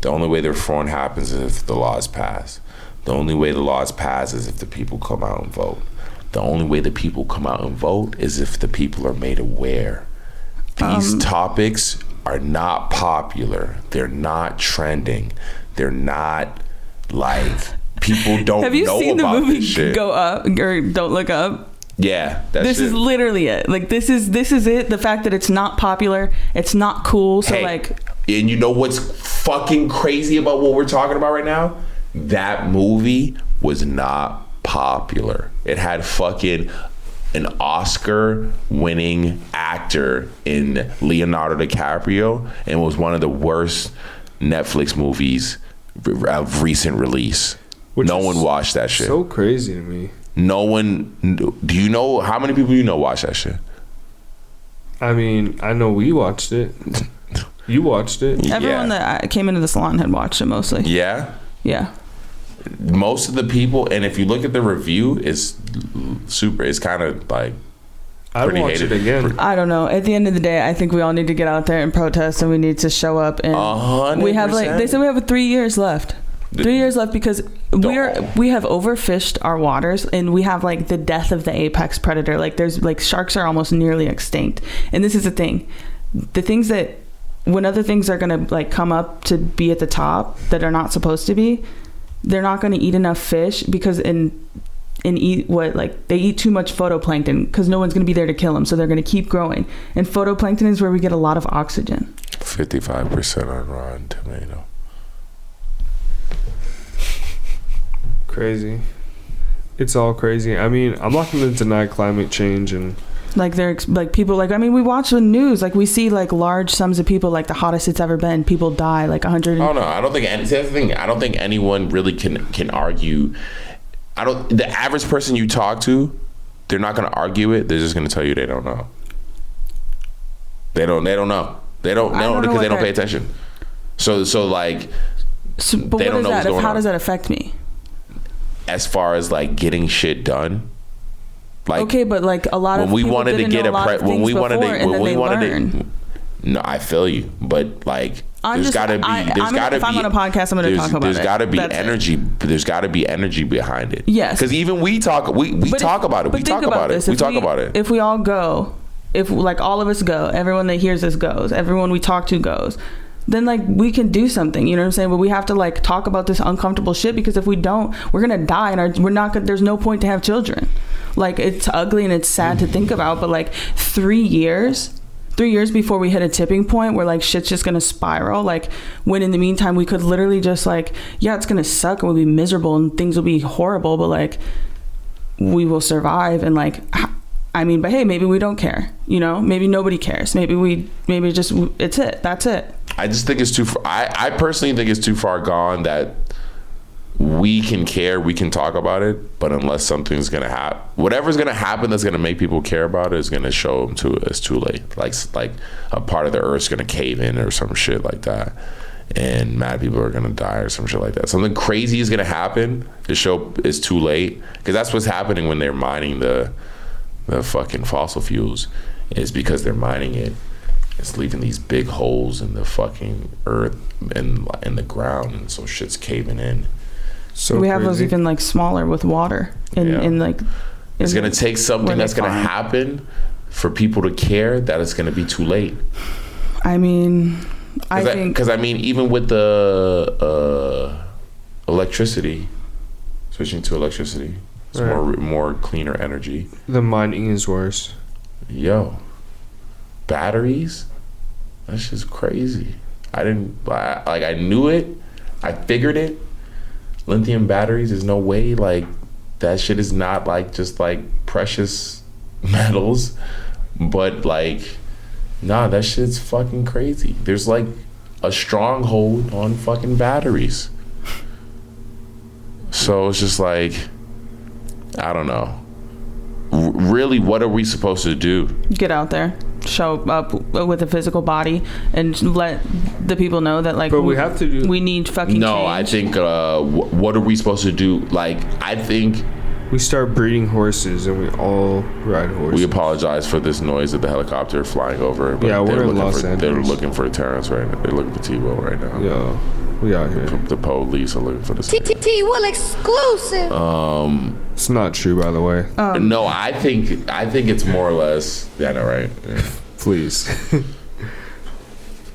The only way the reform happens is if the laws pass. The only way the laws pass is if the people come out and vote. The only way the people come out and vote is if the people are made aware. These topics are not popular. They're not trending. They're not like, people don't know about this shit. Have you seen the movie Go Up or Don't Look Up? Yeah, this is literally it. Like this is it. The fact that it's not popular, it's not cool. So like, and you know what's fucking crazy about what we're talking about right now? That movie was not popular. It had fucking an Oscar-winning actor in Leonardo DiCaprio, and was one of the worst Netflix movies of recent release. No one watched that shit. So crazy to me. No one. Do you know how many people you know watch that shit? I mean, I know we watched it. You watched it. Everyone that came into the salon had watched it mostly. Yeah. Yeah. Most of the people, and if you look at the review, it's super. It's kind of like I'd watch it again. I don't know. At the end of the day, I think we all need to get out there and protest, and we need to show up. And 100%. we have they said we have 3 years left. 3 years left because we have overfished our waters, and we have like the death of the apex predator. Like there's like sharks are almost nearly extinct, and this is the thing. The things that when other things are gonna like come up to be at the top that are not supposed to be, they're not going to eat enough fish because and eat what, like they eat too much photoplankton because no one's going to be there to kill them, so they're going to keep growing. And photoplankton is where we get a lot of oxygen. 55% on Rotten Tomato. Crazy. It's all crazy. I mean, I'm not going to deny climate change, and like they're like people like, I mean, we watch the news, like we see like large sums of people, like the hottest it's ever been, people die like 100. Oh no, I don't think I don't think anyone really can argue. The average person you talk to, they're not going to argue it. They're just going to tell you they don't know. They don't know. They don't know because they don't pay attention. So like, but they don't know what's going on. How does that affect me? As far as like getting shit done. Like, okay, but like a lot of people didn't know a lot of things before, and then they learn. No, I feel you, but like there's got to be. If I'm on a podcast, I'm going to talk about it. There's got to be energy. There's got to be energy behind it. Yes, because even we talk about it. We talk about it. If we all go, if like all of us go, everyone that hears us goes, everyone we talk to goes, then like we can do something, you know what I'm saying? But we have to like talk about this uncomfortable shit, because if we don't, we're gonna die, and we're not gonna, there's no point to have children. Like it's ugly and it's sad to think about, but like 3 years before we hit a tipping point where like shit's just gonna spiral, like when in the meantime we could literally just like, yeah, it's gonna suck and we'll be miserable and things will be horrible, but like we will survive. And like, I mean, but hey, maybe we don't care, you know, maybe nobody cares, maybe that's it. I just think it's too far. I personally think it's too far gone that we can care, we can talk about it, but unless something's gonna happen, whatever's gonna happen that's gonna make people care about it is gonna show them it's too late. Like a part of the earth's gonna cave in or some shit like that, and mad people are gonna die or some shit like that. Something crazy is gonna happen to show it's too late, because that's what's happening when they're mining the fucking fossil fuels, is because they're mining it. It's leaving these big holes in the fucking earth and in the ground, and so shit's caving in. So we have those even like smaller with water in like. It's gonna take something that's gonna happen for people to care that it's gonna be too late. I mean, I think because even with the electricity, switching to electricity, it's more cleaner energy. The mining is worse. yo, batteries? That's just crazy. I knew it. I figured it. Lithium batteries, there's no way, like, that shit is not, like, just, like, precious metals. But, like, nah, that shit's fucking crazy. There's, like, a stronghold on fucking batteries. So it's just like, I don't know. Really, what are we supposed to do? Get out there, show up with a physical body, and let the people know that, like, but we have to do. We need fucking. No, change. I think. What are we supposed to do? Like, I think we start breeding horses and we all ride horses. We apologize for this noise of the helicopter flying over. But yeah, we're in Los Angeles. They're looking for Terrence right now. They're looking for T-Will right now. Yeah, we out here. The police are looking for the T-Will exclusive. It's not true, by the way. No, I think it's more or less. Yeah, I know, right? Yeah. Please.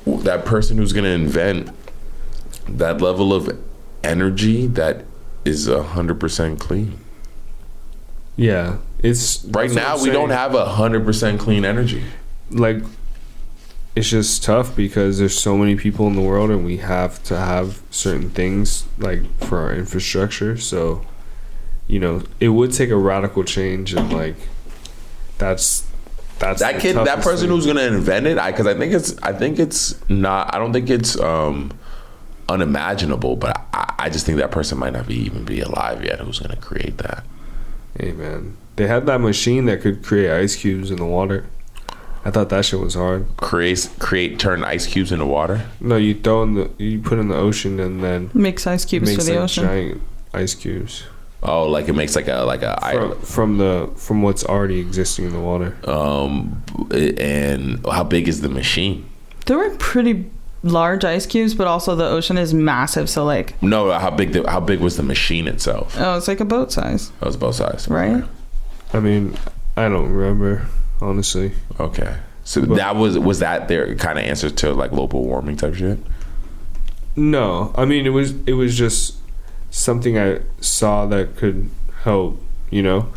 That person who's gonna invent that level of energy that is 100% clean. Yeah, it's right now we don't have 100% clean energy. Like, it's just tough because there's so many people in the world and we have to have certain things, like, for our infrastructure. So, you know, it would take a radical change, and, like, that's that kid, that person who's gonna invent it. I think it's not. I don't think it's unimaginable, but I just think that person might not even be alive yet. Who's gonna create that? Hey man, they had that machine that could create ice cubes in the water. I thought that shit was hard. Turn ice cubes into water? No, you put in the ocean and then makes ice cubes for the ocean. Giant ice cubes. Oh, like it makes like a from what's already existing in the water. And how big is the machine? They were pretty large ice cubes, but also the ocean is massive. So, like, no, how big was the machine itself? Oh, it's like a boat size. Oh, it's boat size, right? I mean, I don't remember, honestly. Okay, so that was that their kind of answer to, like, global warming type shit? No, I mean, it was just something I saw that could help, you know?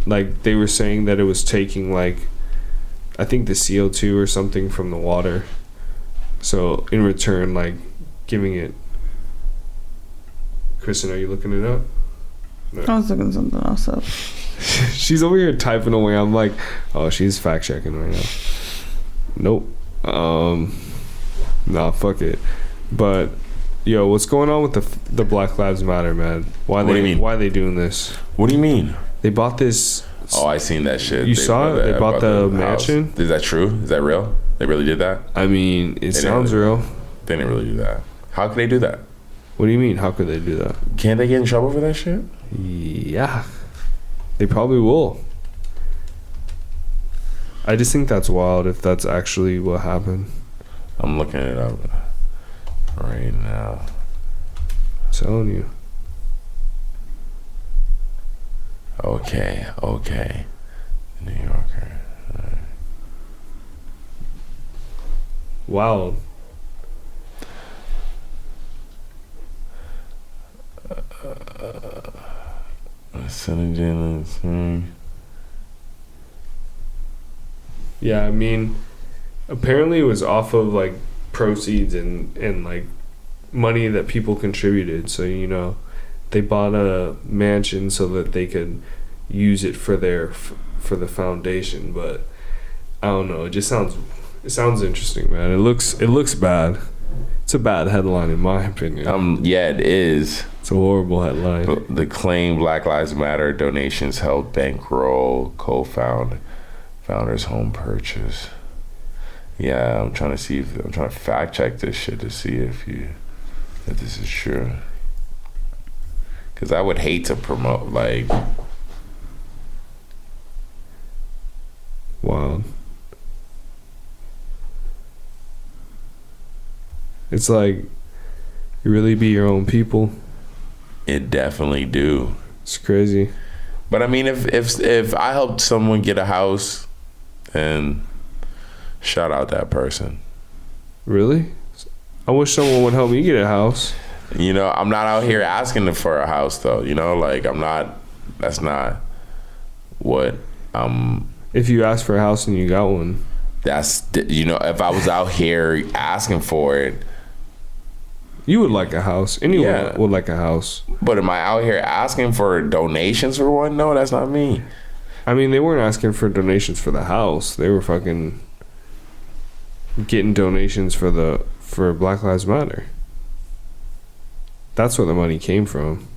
Like, they were saying that it was taking, like, I think the CO2 or something from the water. So, in return, like, giving it... Kristen, are you looking it up? No. I was looking something else up. She's over here typing away. I'm like, oh, she's fact-checking right now. Nope. Nah, fuck it. But... Yo, what's going on with the Black Lives Matter, man? What do you mean? Why are they doing this? What do you mean? They bought this. Oh, I seen that shit. You saw it? They bought the mansion. Is that true? Is that real? They really did that? I mean, it sounds real. They didn't really do that. How could they do that? What do you mean? How could they do that? Can't they get in trouble for that shit? Yeah, they probably will. I just think that's wild if that's actually what happened. I'm looking it up right now. I'm telling you. Okay. New Yorker. Right. Wow. Yeah, I mean, apparently it was off of, like, proceeds and like money that people contributed. So, you know, they bought a mansion so that they could use it for the foundation. But I don't know, it sounds interesting, man. It looks bad. It's a bad headline in my opinion. Yeah, it is. It's a horrible headline. The claim Black Lives Matter donations help bankroll founder's home purchase. Yeah, I'm trying to fact check this shit to see if this is true. Because I would hate to promote, like... Wow. It's like, you really be your own people. It definitely do. It's crazy. But I mean, if I helped someone get a house, and shout out that person. Really? I wish someone would help me get a house. You know, I'm not out here asking for a house though. You know, like that's not what I'm If you ask for a house and you got one. That's, you know, if I was out here asking for it. You would like a house. Anyone would like a house. But am I out here asking for donations for one? No, that's not me. I mean, they weren't asking for donations for the house. They were fucking getting donations for Black Lives Matter. That's where the money came from.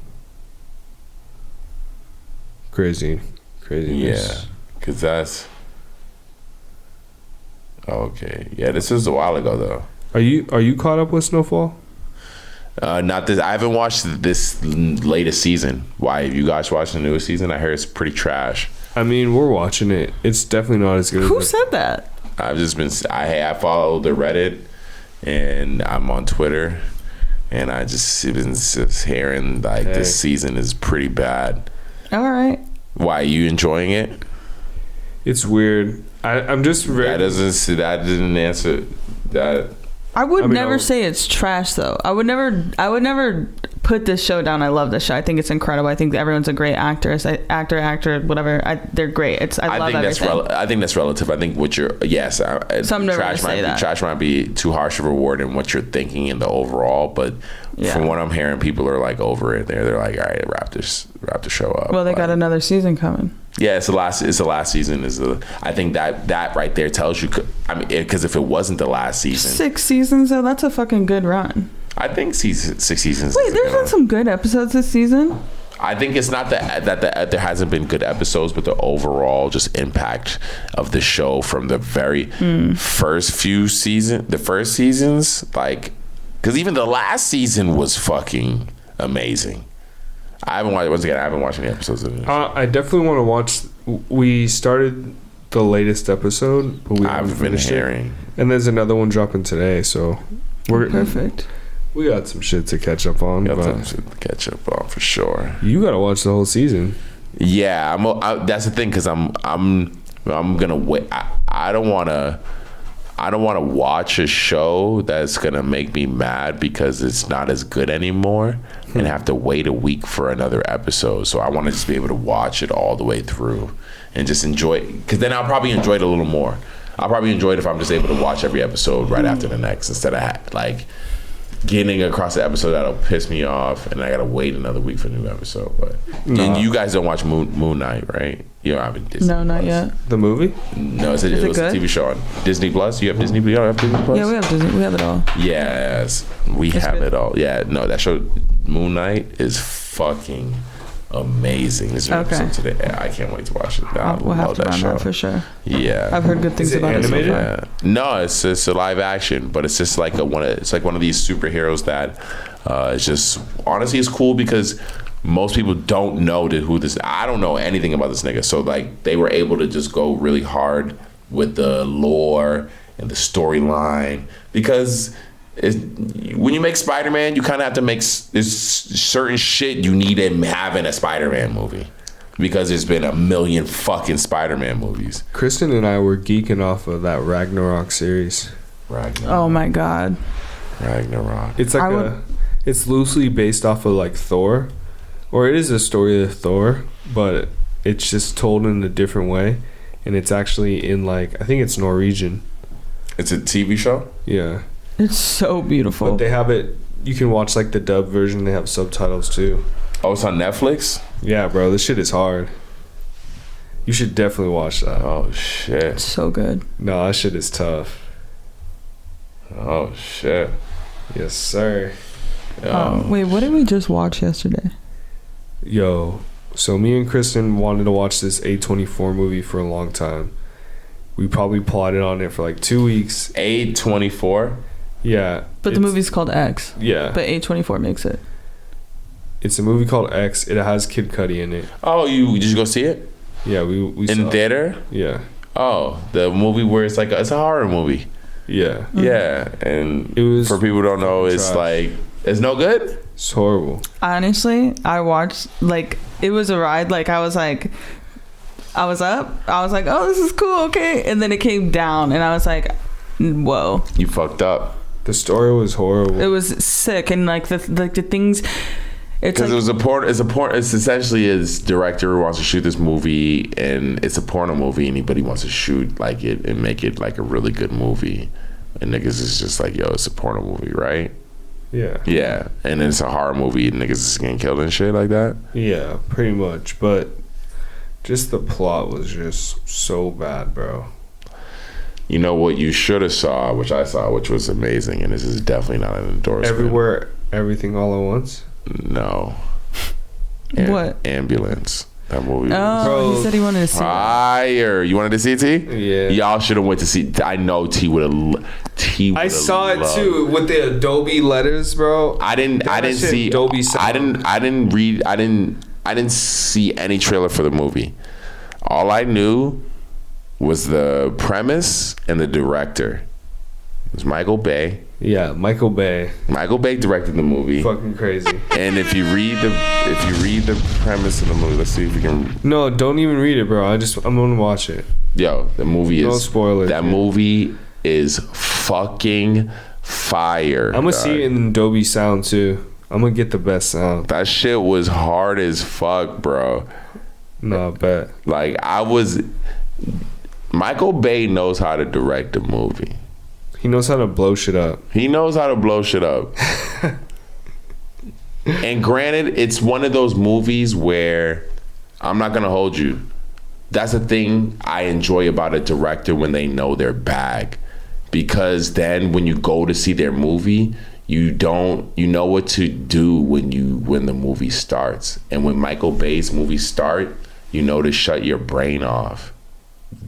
Craziness. Yeah, because that's... Okay. Yeah, this was a while ago, though. Are you caught up with Snowfall? Not this. I haven't watched this latest season. Why? Have you guys watched the newest season? I heard it's pretty trash. I mean, we're watching it. It's definitely not as good. Who said that? I've just been. I follow the Reddit, and I'm on Twitter, and I just been just hearing like this season is pretty bad. All right. Why? Are you enjoying it? It's weird. I'm just. That didn't answer that. I would never say it's trash, though. I would never put this show down. I love this show. I think it's incredible. I think everyone's a great actress, actor, whatever. They're great. I love everything. I think that's relative. I think what you're trash might be too harsh of a word in what you're thinking in the overall, but from what I'm hearing, people are like over it. They're like, all right, wrap the show up. Well, they got another season coming. Yeah, it's the last season. I think that right there tells you. I mean, because if it wasn't the last season, 6 seasons though, that's a fucking good run. I think 6 seasons. Wait, there's been some good episodes this season. I think it's not that there hasn't been good episodes, but the overall just impact of the show from the very first seasons, like, because even the last season was fucking amazing. I haven't watched any episodes of this. I definitely want to watch. We started the latest episode, but we haven't finished it. And there's another one dropping today, so we're perfect. We got some shit to catch up on. For sure. You gotta watch the whole season. Yeah, that's the thing, because I'm gonna wait. I don't want to watch a show that's gonna make me mad because it's not as good anymore and have to wait a week for another episode. So I want to just be able to watch it all the way through and just enjoy it, because then I'll probably enjoy it a little more. I'll probably enjoy it if I'm just able to watch every episode right after the next, instead of like getting across the episode that'll piss me off and I gotta wait another week for a new episode. But and you guys don't watch Moon Knight, right? You don't have Disney No, not yet. The movie? No, it was a TV show on Disney Plus. You have Disney Plus? Yeah, we have Disney. We have it all. Yes, we have it all. Yeah, no, that show Moon Knight is fucking amazing. There's an episode today. I can't wait to watch it. We'll have to run that for sure. Yeah, I've heard good things about it. Yeah. No, it's a live action, but it's just like one of these superheroes that it's just honestly it's cool because most people don't know who this. I don't know anything about this nigga, so like they were able to just go really hard with the lore and the storyline, because when you make Spider-Man, you kind of have to make certain shit you need to have in a Spider-Man movie, because there's been a million fucking Spider-Man movies. Kristen and I were geeking off of that Ragnarok series. Oh my god, Ragnarok. It's like it's loosely based off of like Thor, or it is a story of Thor, but it's just told in a different way, and it's actually in like, I think it's Norwegian. It's a TV show? Yeah. It's so beautiful. But they have it, you can watch like the dub version, they have subtitles too. Oh, it's on Netflix? Yeah, bro, this shit is hard. You should definitely watch that. Oh shit. It's so good. No, that shit is tough. Oh shit. Yes, sir. Wait, what did we just watch yesterday? Yo, so me and Kristen wanted to watch this A24 movie for a long time. We probably plotted on it for like 2 weeks. A24? Yeah. But the movie's called X. Yeah. But A24 makes it. It's a movie called X. It has Kid Cudi in it. Oh, did you go see it? Yeah, we in theater? Yeah. Oh, the movie where it's like it's a horror movie. Yeah. Yeah, and it was, for people who don't know, it's trash. Like it's no good. It's horrible. Honestly, I watched, like, it was a ride. Like, I was up. I was like, oh, this is cool, okay. And then it came down, and I was like, whoa. You fucked up. The story was horrible. It was sick, and like the things. It's like, it's essentially his director wants to shoot this movie, and it's a porno movie, anybody wants to shoot like it and make it like a really good movie, and niggas is just like, yo, it's a porno movie, right? Yeah, and then it's a horror movie, and niggas is getting killed and shit like that. Yeah, pretty much, but just the plot was just so bad, bro. You know what you should have saw, which I saw, which was amazing, and this is definitely not an endorsement. Everywhere, Everything All at Once? No. What? Ambulance. That movie. Oh, he said he wanted to see fire. You wanted to see it, T? Yeah. Y'all should have went to see. I know T would have. I saw it too with the Adobe letters, bro. I didn't see Adobe sound. I didn't see any trailer for the movie. All I knew was the premise and the director. It was Michael Bay. Yeah, Michael Bay. Michael Bay directed the movie. Fucking crazy. And if you read the premise of the movie, let's see if we can. No, don't even read it, bro. I'm gonna watch it. Yo, the movie is. No spoilers. That movie is fucking fire. I'm gonna see it in Dolby Sound too. I'm gonna get the best sound. That shit was hard as fuck, bro. No, I bet. Like Michael Bay knows how to direct a movie. He knows how to blow shit up. And granted, it's one of those movies where I'm not gonna hold you. That's the thing I enjoy about a director when they know their bag, because then when you go to see their movie, you know what to do when the movie starts. And when Michael Bay's movies start, you know to shut your brain off.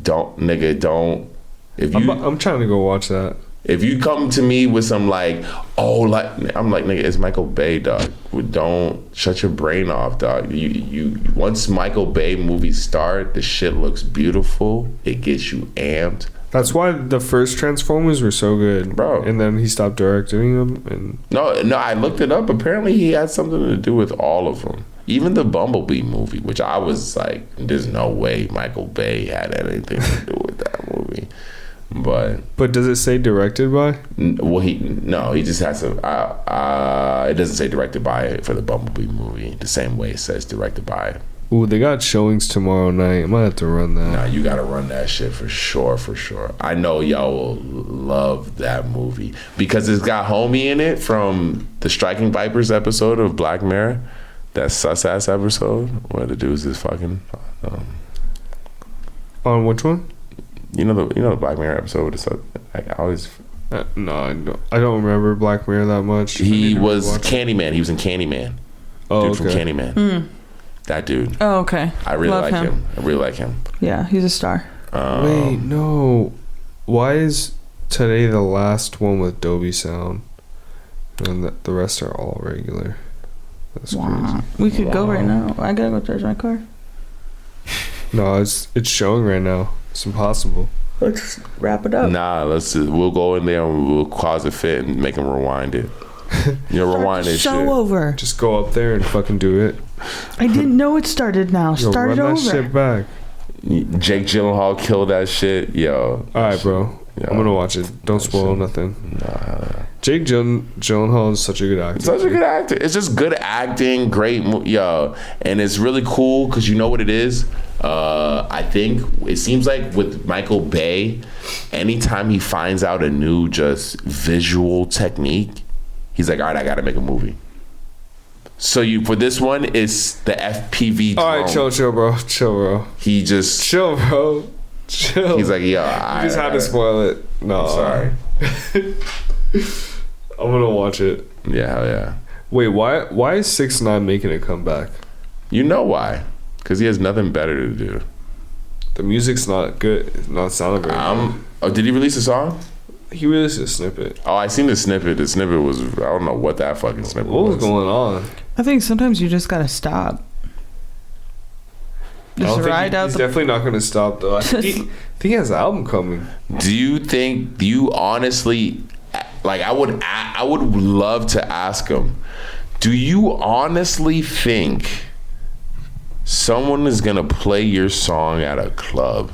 Don't. I'm trying to go watch that. If you come to me with some I'm like, nigga, it's Michael Bay, dog. Don't shut your brain off, dog. You once Michael Bay movies start, the shit looks beautiful. It gets you amped. That's why the first Transformers were so good, bro. And then he stopped directing them. And no, I looked it up. Apparently, he had something to do with all of them. Even the Bumblebee movie, which I was like, there's no way Michael Bay had anything to do with that movie. But does it say directed by? Well, he just has to. It doesn't say directed by for the Bumblebee movie the same way it says directed by. Ooh, they got showings tomorrow night. I might have to run that. Nah, you gotta run that shit for sure. I know y'all will love that movie because it's got homie in it from the Striking Vipers episode of Black Mirror. That sus ass episode where the dudes is fucking. On which one? You know the Black Mirror episode. I always. No, I don't remember Black Mirror that much. He was Candyman. He was in Candyman. Oh, dude from Candyman. That dude. Oh, okay. I really like him. I really like him. Yeah, he's a star. Wait, no. Why is today the last one with Dolby Sound, and the rest are all regular? That's crazy. We could go right now. I gotta go charge my car. No, it's showing right now. It's impossible. Let's wrap it up. Nah, we'll go in there and we'll cause a fit and make them rewind it. Rewind this shit. Show over. Just go up there and fucking do it. I didn't know it started now. Start it over. Run that shit back. Jake Gyllenhaal killed that shit. Yo. Alright, bro. Yo. I'm gonna watch it. Don't spoil nothing. Nah. Jake Gyllenhaal is such a good actor. It's just good acting, great, and it's really cool because you know what it is. I think it seems like with Michael Bay, anytime he finds out a new just visual technique, he's like, all right, I gotta make a movie. So for this one, it's the FPV drone. All right, chill, bro. He just chill, bro. Chill. He's like, you just had to spoil it. No, I'm sorry. I'm gonna watch it. Yeah, hell yeah. Wait, why is 6ix9ine making a comeback? You know why? Because he has nothing better to do. The music's not good. It's not sounding very good. Oh, did he release a song? He released a snippet. Oh, I seen the snippet. The snippet was, I don't know what that fucking snippet was. What was going on? I think sometimes you just gotta stop. Just ride out. He's definitely not gonna stop though. I think he has an album coming. Do you honestly, like, I would love to ask him, do you honestly think someone is gonna play your song at a club?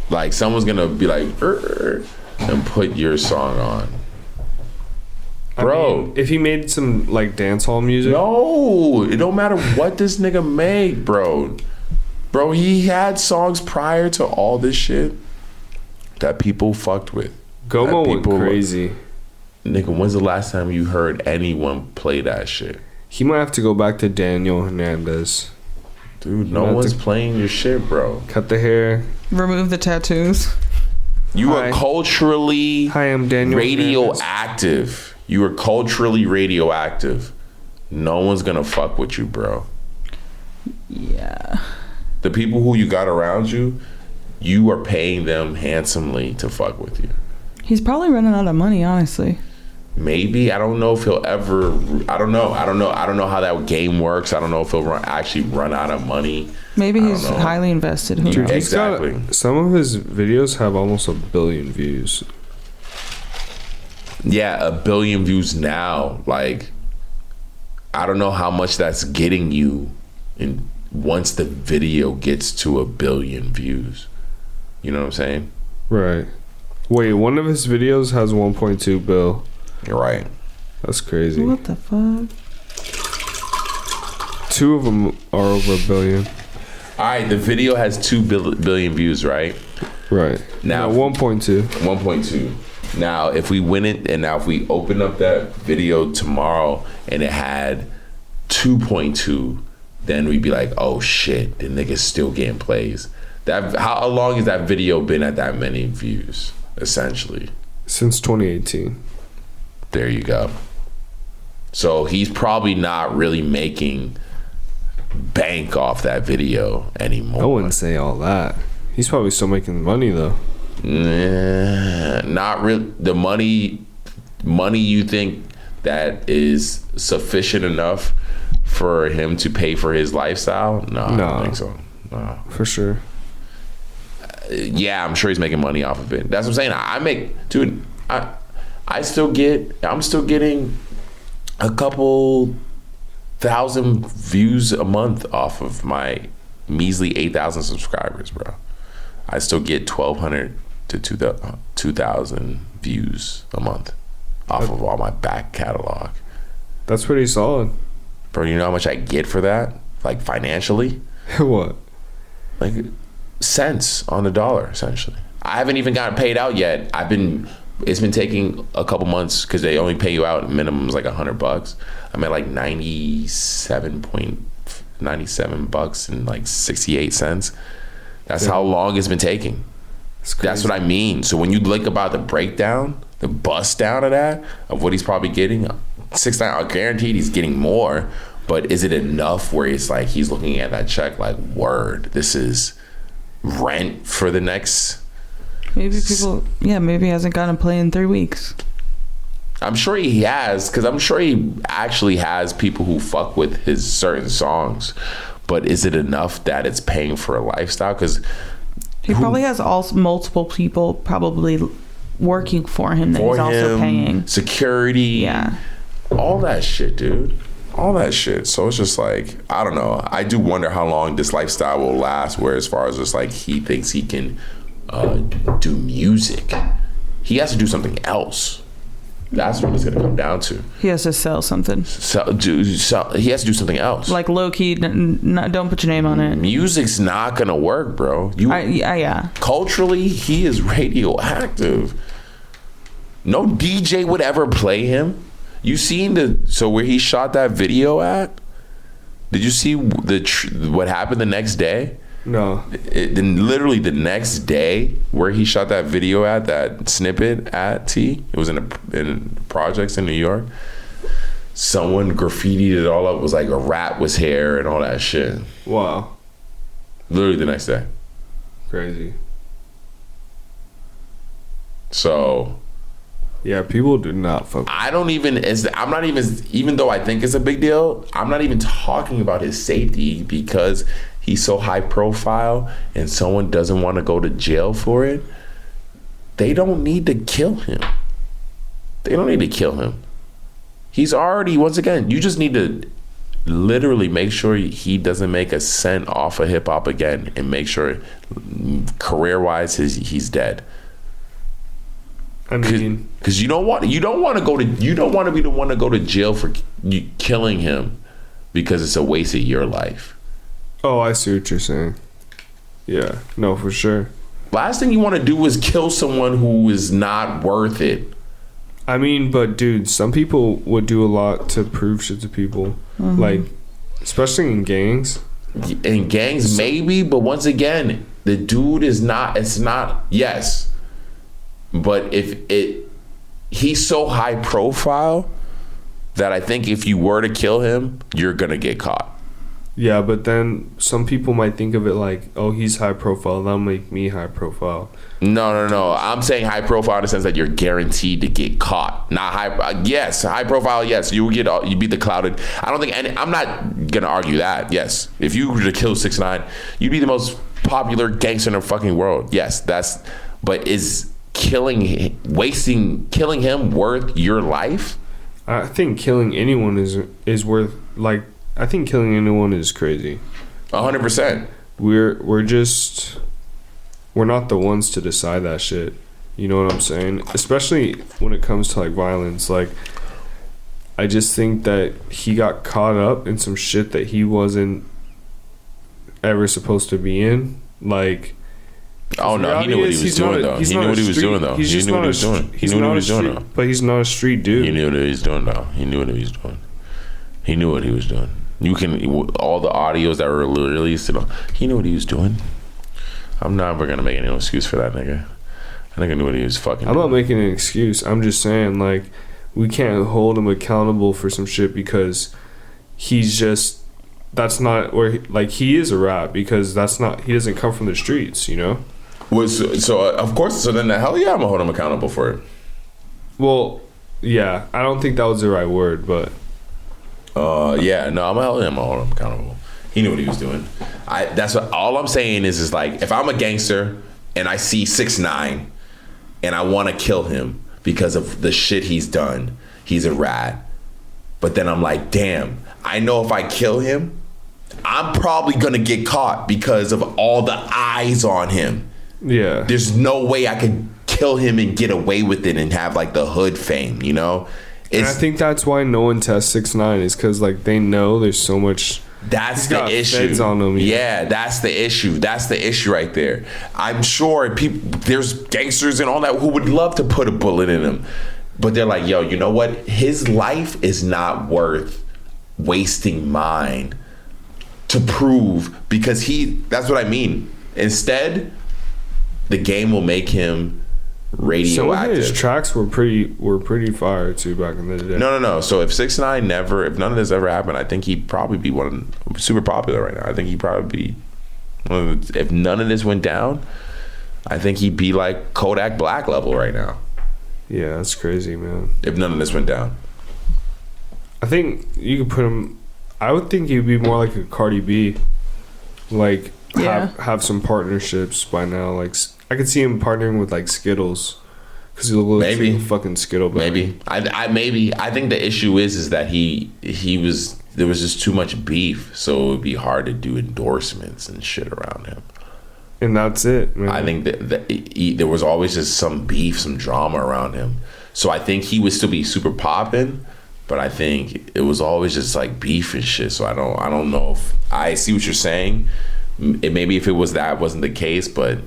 Like, someone's gonna be like, and put your song on. Bro, I mean, if he made some like dance hall music, no, it don't matter what this nigga made, bro. Bro, he had songs prior to all this shit that people fucked with. Gomo went crazy. Nigga, when's the last time you heard anyone play that shit? He might have to go back to Daniel Hernandez. Dude, no one's playing your shit, bro. Cut the hair. Remove the tattoos. You are culturally I'm Daniel radioactive. You are culturally radioactive. No one's gonna fuck with you, bro. Yeah. The people who you got around you, you are paying them handsomely to fuck with you. He's probably running out of money, honestly. Maybe. I don't know if he'll ever. I don't know how that game works. I don't know if he'll actually run out of money. Maybe he's highly invested. Who knows? Exactly. Some of his videos have almost 1 billion views. Yeah, 1 billion views now. Like, I don't know how much that's getting you once the video gets to 1 billion views. You know what I'm saying? Right. Wait, one of his videos has 1.2 bill. You're right. That's crazy. What the fuck? 2 of them are over 1 billion. All right, the video has 2 billion views, right? Right. Now 1.2. 1.2. Now, if we win it, and now if we open up that video tomorrow and it had 2.2, then we'd be like, oh shit, the nigga's still getting plays. How long has that video been at that many views, essentially? Since 2018. There you go. So he's probably not really making bank off that video anymore. I wouldn't say all that. He's probably still making money though. Not really. The money you think that is sufficient enough for him to pay for his lifestyle? No, I don't think so. No. For sure. Yeah, I'm sure he's making money off of it. That's what I'm saying. I'm still getting a couple thousand views a month off of my measly 8,000 subscribers, bro. I still get 1,200 to 2,000 views a month off of all my back catalog. That's pretty solid. Bro, you know how much I get for that? Like, financially? What? Like, cents on the dollar, essentially. I haven't even gotten paid out yet. It's been taking a couple months because they only pay you out minimums like $100. I'm at like 97 bucks and like 68 cents. That's how long it's been taking. That's what I mean. So when you look about the breakdown, the bust down of that, of what he's probably getting, $6,900, guaranteed he's getting more. But is it enough where it's like he's looking at that check like, word, this is rent for the next... Maybe he hasn't gotten a play in 3 weeks. I'm sure he has, because I'm sure he actually has people who fuck with his certain songs. But is it enough that it's paying for a lifestyle? Because he probably has multiple people probably working for him that he's also paying. Security. Yeah. All that shit, dude. All that shit. So it's just like, I don't know. I do wonder how long this lifestyle will last, where as far as just like he thinks he can do music. He has to do something else. That's what it's going to come down to. He has to sell something. He has to do something else. Like low key, don't put your name on it. Music's not going to work, bro. Yeah. Culturally, he is radioactive. No DJ would ever play him. You seen where he shot that video at? Did you see what happened the next day? No. Literally the next day, where he shot that video at, that snippet at T, it was in projects in New York. Someone graffitied it all up. It was like a rat was here and all that shit. Wow. Literally the next day. Crazy. So... yeah, people do not fuck. I'm not even though I think it's a big deal, I'm not even talking about his safety because he's so high profile and someone doesn't want to go to jail for it. They don't need to kill him. He's already, once again, you just need to literally make sure he doesn't make a cent off of hip hop again and make sure career wise he's dead. I mean, because you don't want to be the one to go to jail for killing him because it's a waste of your life. Oh, I see what you're saying. Yeah, no, for sure. Last thing you want to do is kill someone who is not worth it. I mean, but dude, some people would do a lot to prove shit to people, like especially in gangs. In gangs, maybe, but once again, the dude is not. It's not. Yes, but he's so high profile that I think if you were to kill him, you're gonna get caught. Yeah, but then some people might think of it like, oh, he's high profile, that'll make me high profile. No. I'm saying high profile in the sense that you're guaranteed to get caught. Not high. Yes, high profile. Yes, you be the clouded. I don't think I'm not gonna argue that. Yes, if you were to kill 6ix9ine, you'd be the most popular gangster in the fucking world. Yes, but is killing him worth your life? I think killing anyone is worth, like, I think killing anyone is crazy. 100%. We're not the ones to decide that shit. You know what I'm saying? Especially when it comes to like violence. Like, I just think that he got caught up in some shit that he wasn't ever supposed to be in. Like, oh no, he knew what he was doing though. He knew what he was doing though. He knew what he was doing. He knew what he was doing though. But he's not a street dude. He knew what he was doing though. He knew what he was doing. He knew what he was doing. You can, all the audios that were released, he knew what he was doing. I'm never gonna make any excuse for that nigga. I think I knew what he was fucking doing. I'm not making an excuse. I'm just saying, like, we can't hold him accountable for some shit because that's not where, like, he is a rat because he doesn't come from the streets, you know? Of course, so then hell yeah, I'm gonna hold him accountable for it. Well, yeah, I don't think that was the right word, but yeah, no, I'm gonna hold him accountable. He knew what he was doing. That's what all I'm saying is like, if I'm a gangster and I see 6ix9ine and I want to kill him because of the shit he's done, he's a rat. But then I'm like, damn, I know if I kill him, I'm probably gonna get caught because of all the eyes on him. Yeah, there's no way I could kill him and get away with it and have like the hood fame, you know? And I think that's why no one tests 6ix9ine is because like they know there's so much. That's the issue. On them, yeah, that's the issue. That's the issue right there. I'm sure there's gangsters and all that who would love to put a bullet in him, but they're like, yo, you know what? His life is not worth wasting mine to prove because that's what I mean. Instead, the game will make him radioactive. Some of his tracks were pretty fire too back in the day. No. So if 6ix9ine if none of this ever happened, I think he'd probably be super popular right now. I think he'd probably be if none of this went down, I think he'd be like Kodak Black level right now. Yeah, that's crazy, man. If none of this went down, I think you could put him. I would think he'd be more like a Cardi B, like have some partnerships by now. Like, I could see him partnering with like Skittles because he looks like a fucking Skittle. Maybe I think the issue is that there was just too much beef, so it would be hard to do endorsements and shit around him. And that's it, man. I think that there was always just some beef, some drama around him. So I think he would still be super popping, but I think it was always just like beef and shit. So I don't know if I see what you're saying. Maybe if it was that wasn't the case, but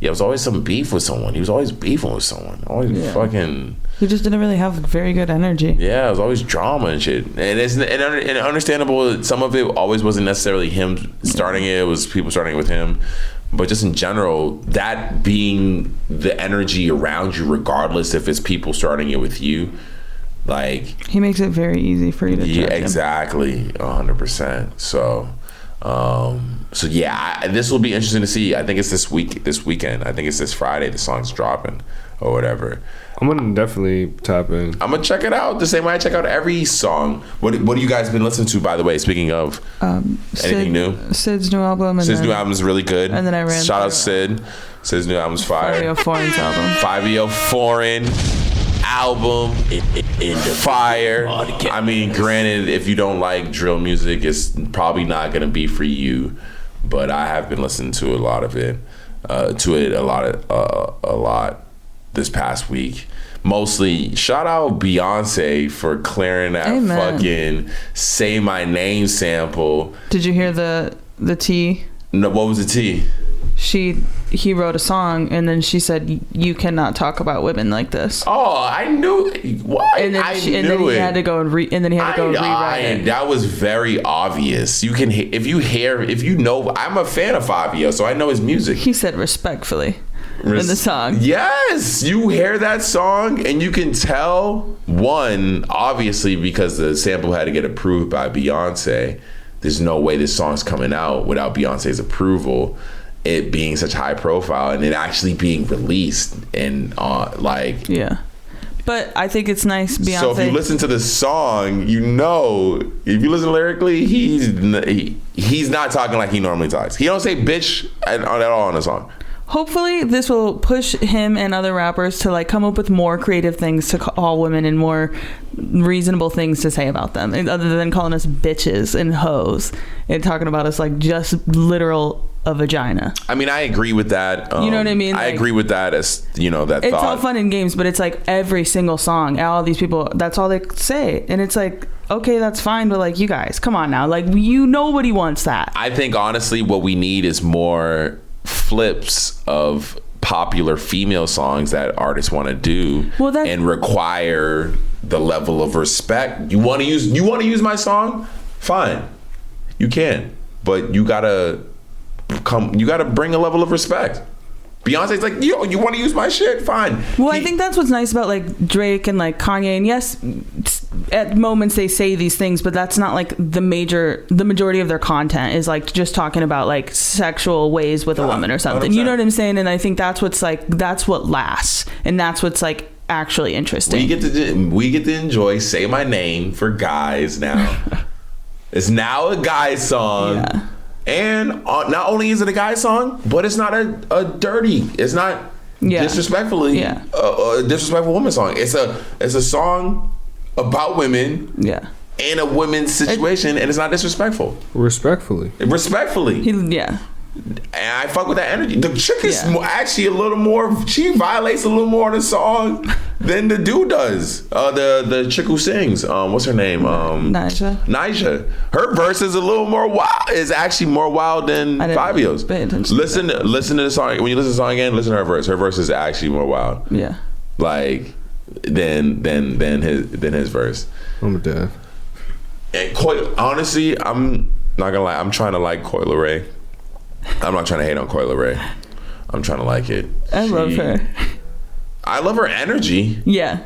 it was always some beef with someone. He was always beefing with someone. Always fucking. He just didn't really have very good energy. Yeah, it was always drama and shit. And it's understandable. Some of it always wasn't necessarily him starting it. It was people starting it with him. But just in general, that being the energy around you, regardless if it's people starting it with you, like he makes it very easy for you to. Yeah, exactly, 100%. So yeah, this will be interesting to see. I think it's this weekend. I think it's this Friday. The song's dropping or whatever. I'm gonna definitely tap in. I'm gonna check it out the same way I check out every song. What have you guys been listening to, by the way? Speaking of anything new? Sid's new album. Sid's new album is really good. And then I ran. Shout out Sid. Sid's new album's fire. Fabio Foreign's album. Fabio Foreign album in fire. I mean, granted, if you don't like drill music, it's probably not gonna be for you. But I have been listening to a lot of it. A lot. this past week. Mostly, shout out Beyonce for clearing that fucking "Say My Name" sample. Did you hear the T? No, what was the T? He wrote a song and then she said, "You cannot talk about women like this." Oh, I knew. What? And then he had to go and rewrite it. That was very obvious. You can, if you know, I'm a fan of Fabio, so I know his music. He said respectfully in the song. Yes, you hear that song and you can tell, one, obviously because the sample had to get approved by Beyonce. There's no way this song's coming out without Beyonce's approval. It being such high profile and it actually being released and yeah. But I think it's nice Beyonce. So if you listen to the song, you know, if you listen lyrically, he's not talking like he normally talks. He don't say bitch at all in the song. Hopefully this will push him and other rappers to like come up with more creative things to call women and more reasonable things to say about them, and other than calling us bitches and hoes and talking about us like just literal a vagina. I mean, I agree with that. You know what I mean? I agree with that as, you know, that it's thought. all fun and games, but it's like every single song, all these people, that's all they say. And it's like, okay, that's fine, but like, you guys, come on now. Like, nobody wants that. I think honestly what we need is more flips of popular female songs that artists want to do and require the level of respect. You want to use my song? Fine. You can. But you gotta bring a level of respect. Beyonce's like, yo, you want to use my shit? Fine. Well, I think that's what's nice about like Drake and like Kanye. And yes, at moments they say these things, but that's not like the majority of their content is like just talking about like sexual ways with a woman or something. 100%. You know what I'm saying? And I think that's what lasts, and that's what's like actually interesting. We get to enjoy "Say My Name" for guys now. It's now a guy song. Yeah. And not only is it a guy song, but it's not a dirty. It's not disrespectfully a disrespectful woman song. It's a song about women. Yeah. In a women's situation, and it's not disrespectful. Respectfully. And I fuck with that energy. The chick is actually a little more. She violates a little more in the song than the dude does. The chick who sings. What's her name? Nyjah. Her verse is a little more wild. Is actually more wild than Fabio's. Listen to the song. When you listen to the song again, listen to her verse. Her verse is actually more wild. Yeah. Like than his verse. I'm dead. And honestly, I'm not gonna lie. I'm trying to like Coi Leray. I'm not trying to hate on Coi Leray. I'm trying to like it. I love her. I love her energy. Yeah.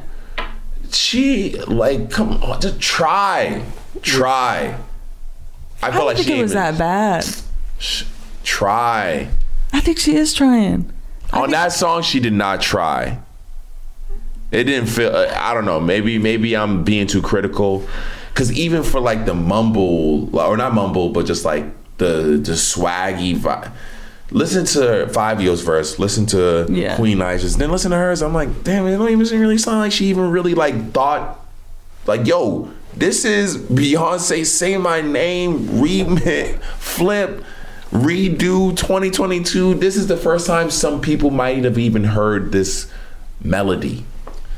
She come on, just try. I feel like she think it was that bad. Try. I think she is trying. On that song, she did not try. It didn't feel. I don't know. Maybe I'm being too critical. Because even for like the mumble, or not mumble, but just like the swaggy vibe. Listen to Fabio's verse. Listen to Queen Nyjah's. Then listen to hers. I'm like, damn, it don't even really sound like she even really like thought, like, yo, this is Beyonce "Say My Name" remix, flip, redo 2022. This is the first time some people might have even heard this melody.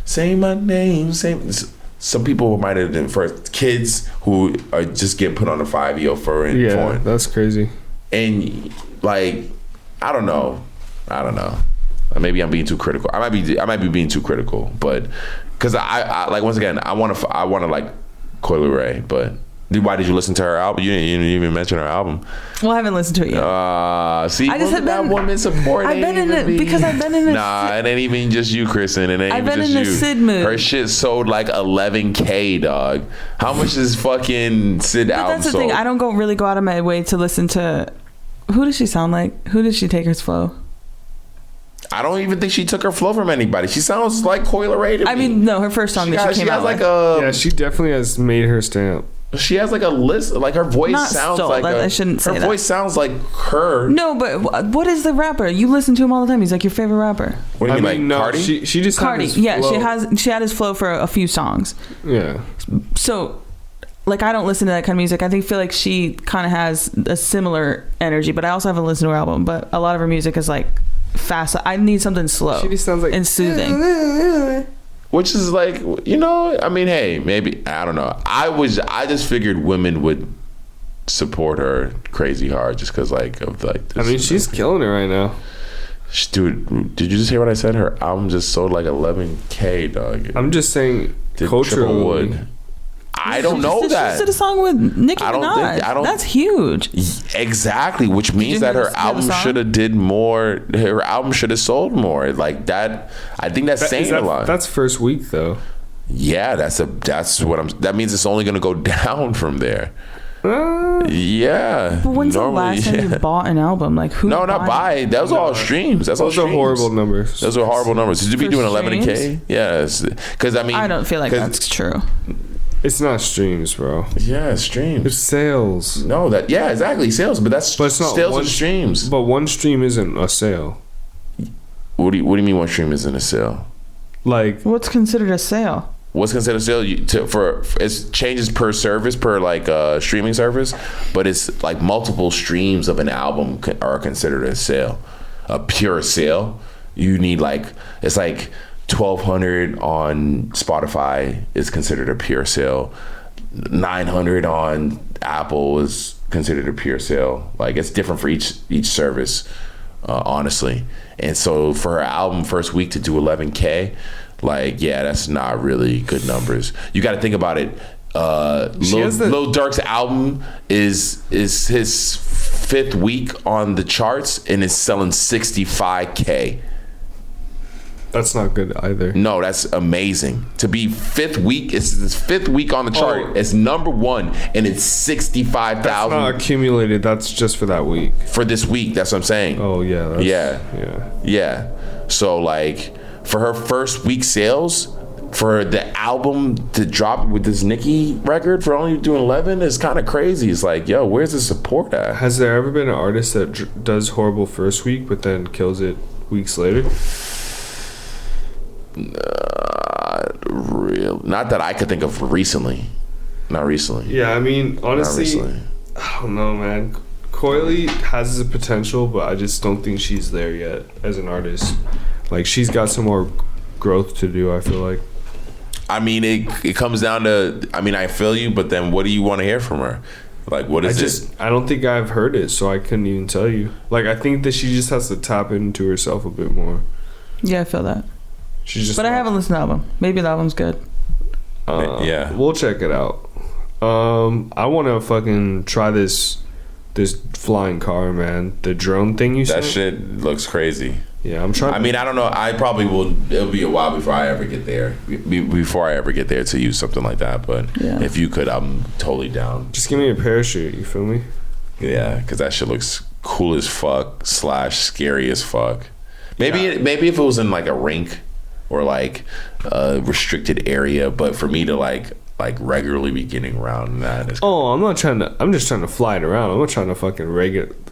Say my name. Some people might have been first kids who are just getting put on the 5-year for it. Yeah, that's crazy. And like, I don't know. Maybe I'm being too critical. I might be being too critical, but because I like, once again, I want to like Coi Leray, but why did you listen to her album? You didn't even mention her album. Well, I haven't listened to it yet. See, I just have that woman support. I've been in it because I've been in it. Nah, it ain't even just you, Kristen. It ain't I've even been just in you. the Sid mood. Her shit sold like 11K, dog. How much is fucking Sid album That's the sold? thing. I don't really go out of my way to listen to. Who does she sound like? Who does she take her flow? I don't even think she took her flow from anybody. She sounds like Coi Leray to me. I mean, no, her first song that she came out with. Yeah, she definitely has made her stamp. She has like a list, like her voice sounds like I shouldn't say her that. voice sounds like her. No, but what is the rapper? You listen to him all the time. He's like your favorite rapper. What do you mean, like Cardi? She just Cardi. Yeah, flow. she had his flow for a few songs. Yeah. So, like, I don't listen to that kind of music. I feel like she kind of has a similar energy, but I also haven't listened to her album. But a lot of her music is like fast. I need something slow. She just sounds like and soothing. Which is like, you know, I mean, hey, maybe, I don't know. I just figured women would support her crazy hard just because, like, of like. This, I mean, she's killing it right now. Dude, did you just hear what I said? Her album just sold like 11K, dog. I'm just saying, culturally. I don't know that. She did a song with Nicki Minaj. That's huge. Exactly, which means that her album should have did more. Her album should have sold more. Like that. I think that's saying a lot. That's first week though. Yeah, that's what I'm. That means it's only going to go down from there. Yeah. But when's the last time you bought an album? Like who? No, not buy. That was all streams. That's all streams. Those are horrible numbers. Those are horrible numbers. Did you be doing 11K? Yes. Because I mean, I don't feel like that's true. It's not streams, bro. Yeah, it's streams. It's sales. No, yeah, exactly, sales. But that's it's not sales and streams. But one stream isn't a sale. What do you mean one stream isn't a sale? Like, what's considered a sale? What's considered a sale? It changes per service, per like streaming service, but it's like multiple streams of an album are considered a sale. A pure sale, you need like, it's like 1,200 on Spotify is considered a pure sale. 900 on Apple is considered a pure sale. Like, it's different for each service, honestly. And so for her album first week to do 11K, like, yeah, that's not really good numbers. You got to think about it. Lil Durk's album is his fifth week on the charts and is selling 65K. That's not good either. No, that's amazing. To be fifth week, it's his fifth week on the chart. It's number one, and it's 65,000. That's not accumulated. That's just for that week. For this week, that's what I'm saying. Oh yeah. Yeah. So like, for her first week sales, for the album to drop with this Nicki record for only doing 11 is kind of crazy. It's like, yo, where's the support at? Has there ever been an artist that does horrible first week but then kills it weeks later? Not that I could think of recently. Not recently. Yeah, I mean, honestly, I don't know, man. Coily has the potential, but I just don't think she's there yet as an artist. Like, she's got some more growth to do, I feel like. I mean, it comes down to, I mean, I feel you, but then what do you want to hear from her? Like, what is it? I don't think I've heard it, so I couldn't even tell you. Like, I think that she just has to tap into herself a bit more. Yeah, I feel that. But I haven't listened to the album. Maybe the album's good. Yeah, we'll check it out. I want to fucking try this flying car, man. The drone thing you said. That shit looks crazy. Yeah, I'm trying. I mean, I don't know. I probably will. It'll be a while before I ever get there. Before I ever get there to use something like that. But if you could, I'm totally down. Just give me a parachute. You feel me? Yeah, because that shit looks cool as fuck / scary as fuck. Maybe if it was in like a rink or like a restricted area, but for me to like regularly be getting around that is I'm just trying to fly it around. I'm not trying to fucking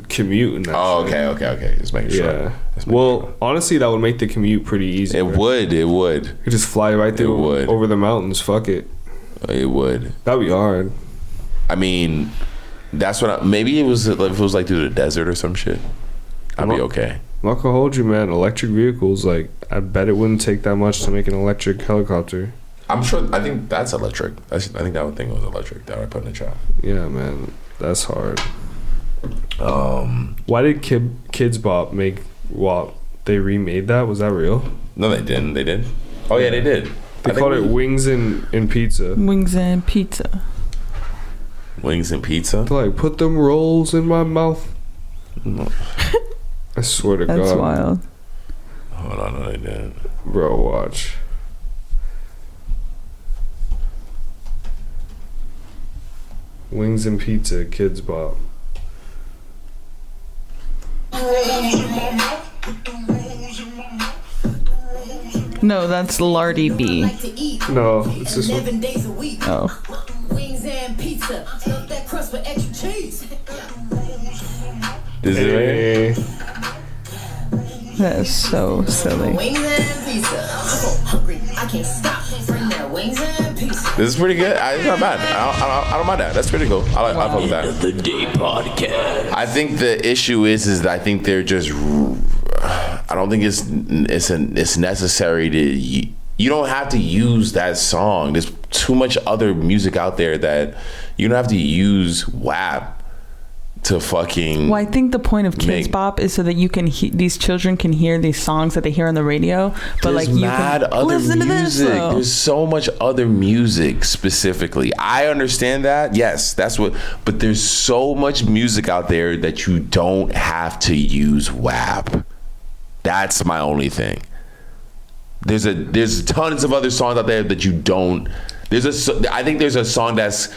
commute and that okay. Just making sure. Well, honestly, that would make the commute pretty easy. It would. You could just fly right through over the mountains. Fuck it. It would. That'd be hard. I mean, that's what maybe it was, if it was like through the desert or some shit, I'd be okay. I'm not gonna hold you, man. Electric vehicles, like, I bet it wouldn't take that much to make an electric helicopter. I'm sure. I think that's electric. I think that thing was electric that I put in the trap. Yeah, man, that's hard. Why did Kids Bop make WAP? They remade that. Was that real? No, they didn't. They did. Oh yeah, they did. They called it Wings and Pizza. Wings and Pizza. Wings and Pizza. They're like, put them rolls in my mouth. No. I swear to God. That's wild. Hold on, no, they didn't. Bro, watch. Wings and Pizza, Kids Bop. No, that's Lardy B. No, it's this one. Oh. Wings and pizza. Stuff that crust with extra cheese. Is it right? That is so silly. Wings and pizza. I'm so hungry. I can't stop. Bring that wings and pizza. This is pretty good. It's not bad. I don't mind that. That's pretty cool. I fuck with that. The Day Podcast. I think the issue is that I think they're just. I don't think it's necessary to. You don't have to use that song. There's too much other music out there that you don't have to use WAP to fucking. Well, I think the point of Kids Bop is so that you can these children can hear these songs that they hear on the radio, but like you can listen to this. There's so much other music specifically. I understand that. Yes, that's what. But there's so much music out there that you don't have to use WAP. That's my only thing. There's tons of other songs out there that you don't. I think there's a song that's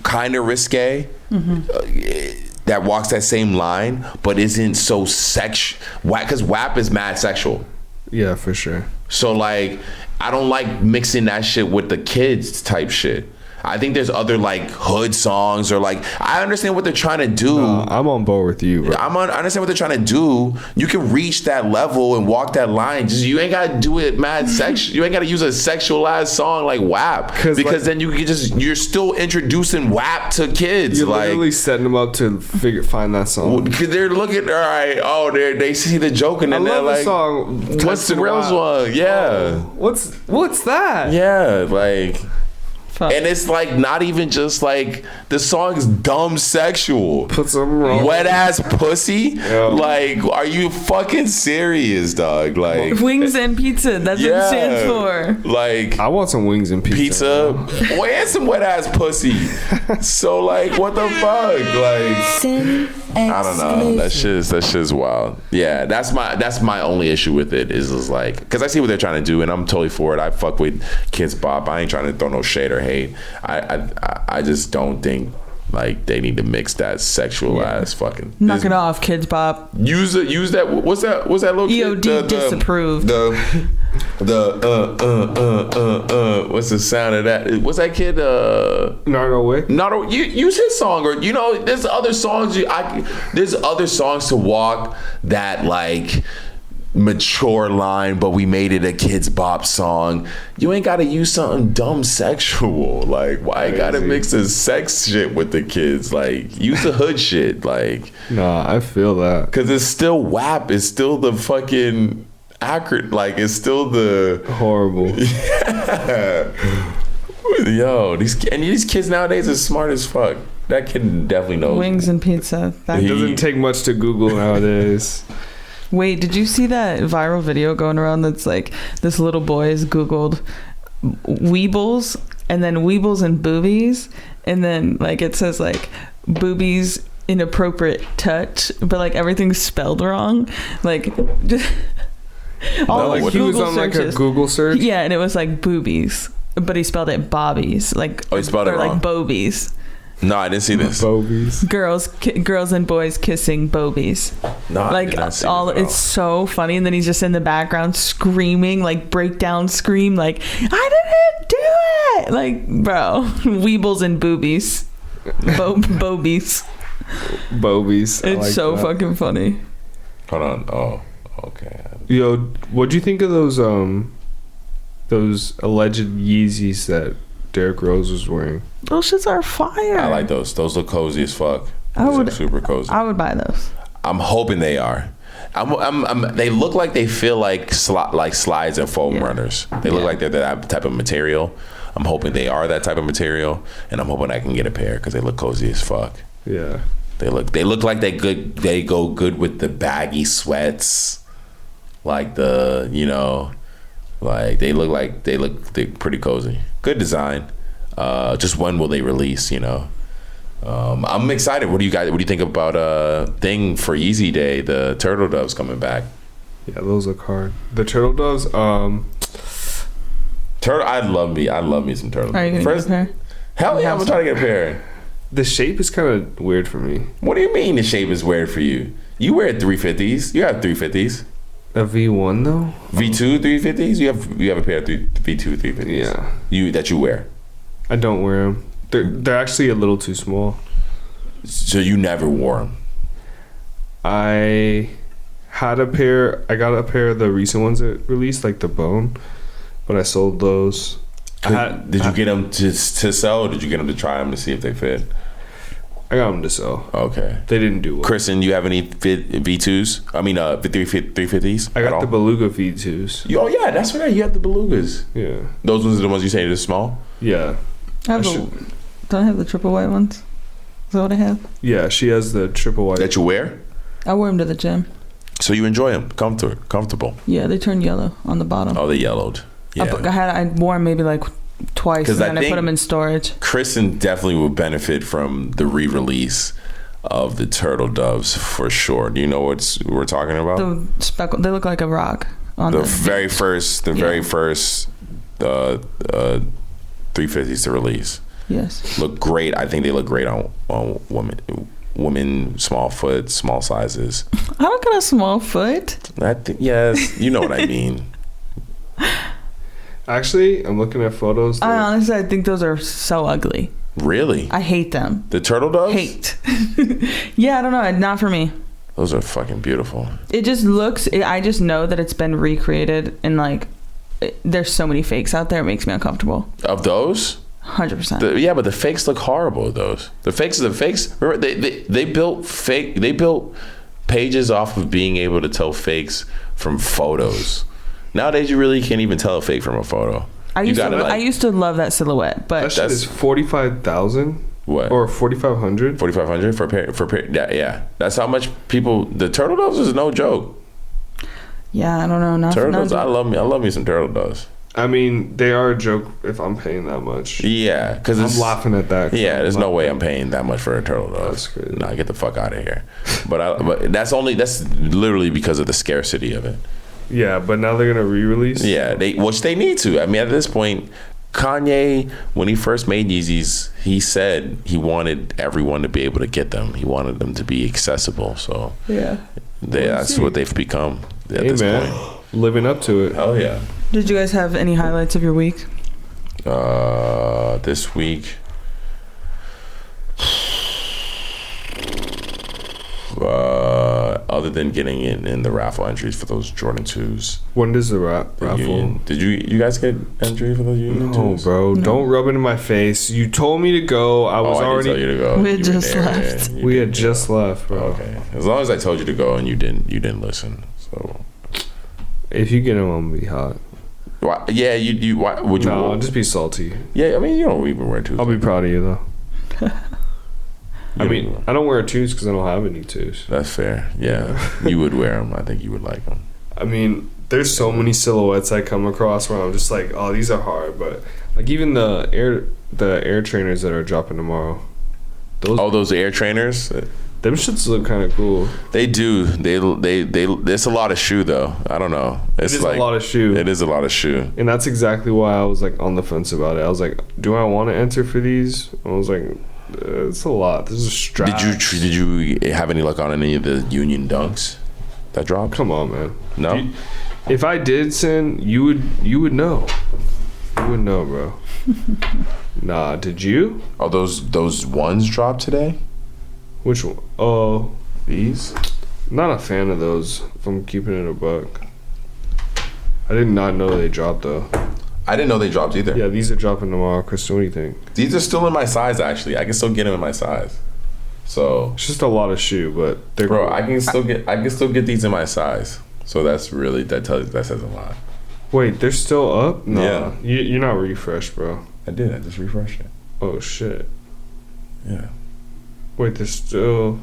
kind of risque, that walks that same line, but isn't so because WAP is mad sexual. Yeah, for sure. So like, I don't like mixing that shit with the kids type shit. I think there's other like hood songs or like, I understand what they're trying to do. No, I'm on board with you, bro. I understand what they're trying to do. You can reach that level and walk that line. Just you ain't gotta do it mad sexual. You ain't gotta use a sexualized song like WAP because like, then you're still introducing WAP to kids. You're like, literally setting them up to find that song. Because they're looking, all right. Oh, they see the joke and then they're like, song. "What's the real one?" Yeah. Oh, what's that? Yeah, like. And it's like not even just like the song's dumb sexual. Put something wrong. Wet ass pussy. Yeah. Like, are you fucking serious, dog? Like wings and pizza. That's what it stands for. Like I want some wings and pizza. And some wet ass pussy. So like, what the fuck? Like, I don't know. That shit's wild. Yeah, that's my only issue with it is like, because I see what they're trying to do and I'm totally for it. I fuck with Kids Bop. I ain't trying to throw no shade or hate. I just don't think like they need to mix that sexual ass fucking. Knock it off, Kids Bop. Use that. What's that little EOD kid? disapproved. What's the sound of that? What's that kid? Nardo Wick. Nardo, use his song, or there's other songs. There's other songs to walk that like mature line, but we made it a Kids Bop song. You ain't gotta use something dumb sexual. Like, why you gotta mix the sex shit with the kids? Like, use the hood shit. Like, nah, I feel that because it's still WAP. It's still the fucking accurate. Like, it's still the horrible. Yeah. Yo, these kids nowadays are smart as fuck. That kid definitely knows wings and pizza. It doesn't take much to Google nowadays. Wait, did you see that viral video going around that's like this little boy has Googled Weebles and then Weebles and boobies and then like it says like boobies inappropriate touch, but like everything's spelled wrong. Like just all like he was on like a Google search. Yeah, and it was like boobies, but he spelled it bobbies. Like he spelled it wrong. Like bobies. No, I didn't see this. Bobies. Girls and boys kissing bobies. No, like I did not see it's so funny. And then he's just in the background screaming, like breakdown scream, like I didn't do it. Like, bro, Weebles and boobies, bobies. Bobies. It's like so fucking funny. Hold on. Oh, okay. Yo, what'd you think of those alleged Yeezys that Derrick Rose was wearing? Those shits are fire. I like those. Those look cozy as fuck. Those super cozy. I would buy those. I'm hoping they are. They look like they feel like slides and foam runners. They look like they're that type of material. I'm hoping they are that type of material, and I'm hoping I can get a pair because they look cozy as fuck. Yeah. They look like they go good with the baggy sweats, like like they're pretty cozy. Good design. Just when will they release? I'm excited. What do you think about thing for Yeezy Day? The Turtle Doves coming back. Yeah, those look hard. The Turtle Doves. I love me some turtle. Are you gonna get a pair? Hell yeah, I'm trying to get a pair. The shape is kind of weird for me. What do you mean the shape is weird for you? You wear 350s. You have 350s. A V1 though? V2 350s? You have a pair of V2 350s. Yeah. That you wear. I don't wear them. They're actually a little too small. So you never wore them? I got a pair of the recent ones that released, like the Bone, but I sold those. Did you get them to sell, or did you get them to try them to see if they fit? I got them to sell. Okay. They didn't do well. Kristen, you have any V2s? I mean, 350s? I got the Beluga V2s. Oh, yeah, that's right. You have the Belugas. Yeah. Those ones are the ones you say are small? Yeah. Don't I have the triple white ones? Is that what I have? Yeah, she has the triple white. That you wear? I wear them to the gym. So you enjoy them? Comfortable? Yeah, they turn yellow on the bottom. Oh, they yellowed. Yeah. I wore them maybe like twice, and then I put them in storage. Kristen definitely will benefit from the re-release of the turtle doves for sure. Do you know what we're talking about? The speckle, they look like a rock on the very first 350s to release. Yes. Look great. I think they look great on women, small foot, small sizes. I don't got a small foot. Yes, you know what I mean. Actually, I'm looking at photos. I think those are so ugly. Really? I hate them. The turtle doves? Hate. Yeah, I don't know. Not for me. Those are fucking beautiful. It just looks, I just know that it's been recreated, and like, there's so many fakes out there. It makes me uncomfortable. Of those? 100%. Yeah, but the fakes look horrible. Those the fakes. Remember, they built pages off of being able to tell fakes from photos. Nowadays, you really can't even tell a fake from a photo. I used to love that silhouette, but that shit is 45,000. What? Or 4,500. 4,500 for a pair. Yeah. That's how much people. The turtle doves is no joke. Yeah, I don't know. Turtle doves. I love me some turtle doves. I mean, they are a joke if I'm paying that much. Yeah, because I'm laughing at that. Yeah, there's no way I'm paying that much for a turtle dove. That's crazy. Nah, get the fuck out of here. But that's literally because of the scarcity of it. Yeah, but now they're gonna re-release. Yeah, which they need to. I mean, at this point, Kanye, when he first made Yeezys, he said he wanted everyone to be able to get them. He wanted them to be accessible. So yeah, that's what they've become at this point. Living up to it. Hell yeah. Did you guys have any highlights of your week? This week, other than getting in the raffle entries for those Jordan 2s. When does the raffle? Union. Did you guys get entry for those Union 2s? No, bro. No. Don't rub it in my face. You told me to go. I didn't tell you to go. We had just left. We had just left, bro. Okay. As long as I told you to go and you didn't listen. So if you get them, I'm gonna be hot. Why, yeah, you. Why would you? No, I'll just be salty. Yeah, I mean, you don't even wear 2s. I'll be proud of you though. I mean, I don't wear 2s because I don't have any 2s. That's fair. Yeah, you would wear them. I think you would like them. I mean, there's so many silhouettes I come across where I'm just like, oh, these are hard. But like even the air trainers that are dropping tomorrow. Those air trainers. Them shits look kind of cool. They do. They. It's a lot of shoe though. I don't know. It's a lot of shoe. It is a lot of shoe. And that's exactly why I was like on the fence about it. I was like, do I want to enter for these? I was like, it's a lot. This is straps. Did you have any luck on any of the Union Dunks that dropped? Come on, man. No. If I did, Sin, you would know. You would know, bro. Nah, did you? Oh, those ones dropped today? Which one? Oh, these? Not a fan of those, if I'm keeping it a buck. I did not know they dropped, though. I didn't know they dropped either. Yeah, these are dropping tomorrow. Kristen, what do you think? These are still in my size, actually. I can still get them in my size. So it's just a lot of shoe, but they're bro, cool. I can still get these in my size. So that says a lot. Wait, they're still up? No, yeah. You're not refreshed, bro. I did. I just refreshed it. Oh shit. Yeah. Wait, they're still.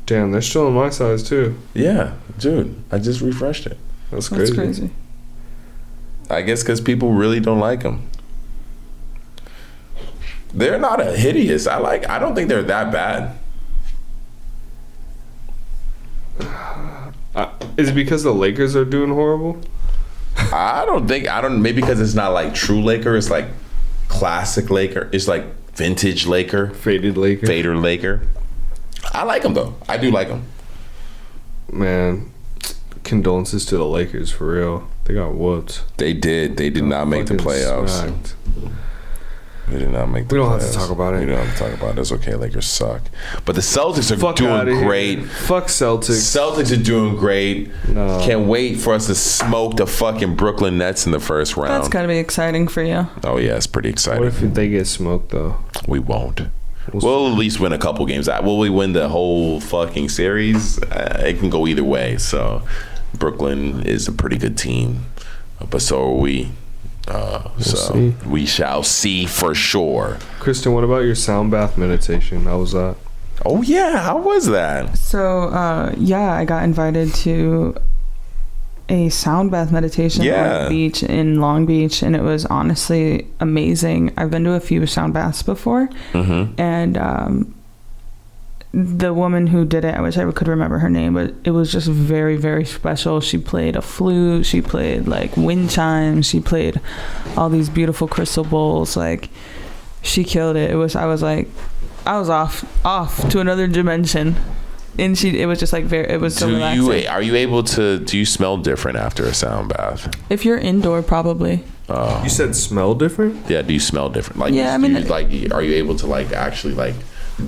Damn, they're still in my size too. Yeah, dude. I just refreshed it. That's crazy. I guess because people really don't like them. They're not a hideous. I don't think they're that bad. Is it because the Lakers are doing horrible? Maybe because it's not like true Laker. It's like classic Laker. It's like vintage Laker. Faded Laker. Fader Laker. I like them though. I do like them. Man, condolences to the Lakers for real. They got whooped. They did. They did not make the playoffs. Smacked. They did not make the playoffs. We don't have to talk about it. We don't have to talk about it. It's okay. Lakers suck. But the Celtics are doing great. Fuck Celtics. Celtics are doing great. No. Can't wait for us to smoke the fucking Brooklyn Nets in the first round. That's gotta be exciting for you. Oh yeah, it's pretty exciting. What if they get smoked though? We won't. We'll at least win a couple games. Will we win the whole fucking series? It can go either way. So Brooklyn is a pretty good team, but so are we. So we shall see for sure. Kristen, what about your sound bath meditation? How was that? Oh yeah, how was that? So I got invited to a sound bath meditation on the beach in Long Beach, and it was honestly amazing. I've been to a few sound baths before, and the woman who did it, I wish I could remember her name, but it was just very, very special. She played a flute, she played like wind chimes, she played all these beautiful crystal bowls. Like, she killed it. I was off to another dimension. And it was just like it was so relaxing. Are you able to, do you smell different after a sound bath? If you're indoor, probably. You said smell different? Yeah, do you smell different? Like, yeah, are you able to like actually like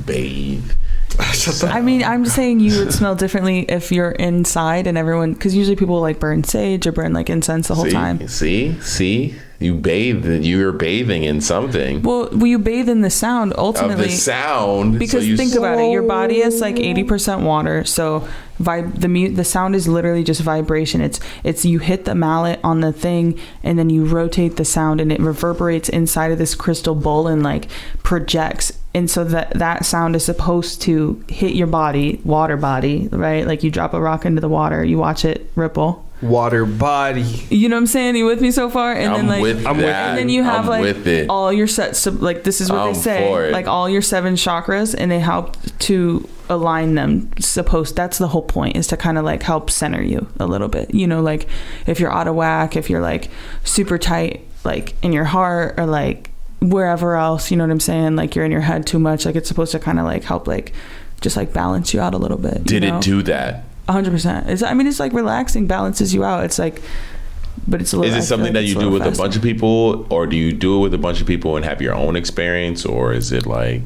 bathe? I mean, I'm saying you would smell differently if you're inside and everyone, because usually people like burn sage or burn like incense the whole time. See, you bathe. You're bathing in something. Well, you bathe in the sound ultimately. Of the sound. Because think about it, your body is like 80% water, so the sound is literally just vibration. It's you hit the mallet on the thing and then you rotate the sound and it reverberates inside of this crystal bowl and like projects. And so that sound is supposed to hit your water body, right? Like you drop a rock into the water, you watch it ripple. Water body. You know what I'm saying? Are you with me so far? And then and then you have all your sets. Like this is what they say. Like all your 7 chakras, and they help to align them. That's the whole point, is to kind of like help center you a little bit. You know, like if you're out of whack, if you're like super tight, like in your heart or like wherever else, you know what I'm saying? Like you're in your head too much. Like it's supposed to kind of like help like just like balance you out a little bit. Did it do that? 100%. It's like relaxing balances you out. It's like, but it's a little. Is it something that you do with a bunch of people, or do you do it with a bunch of people and have your own experience, or is it like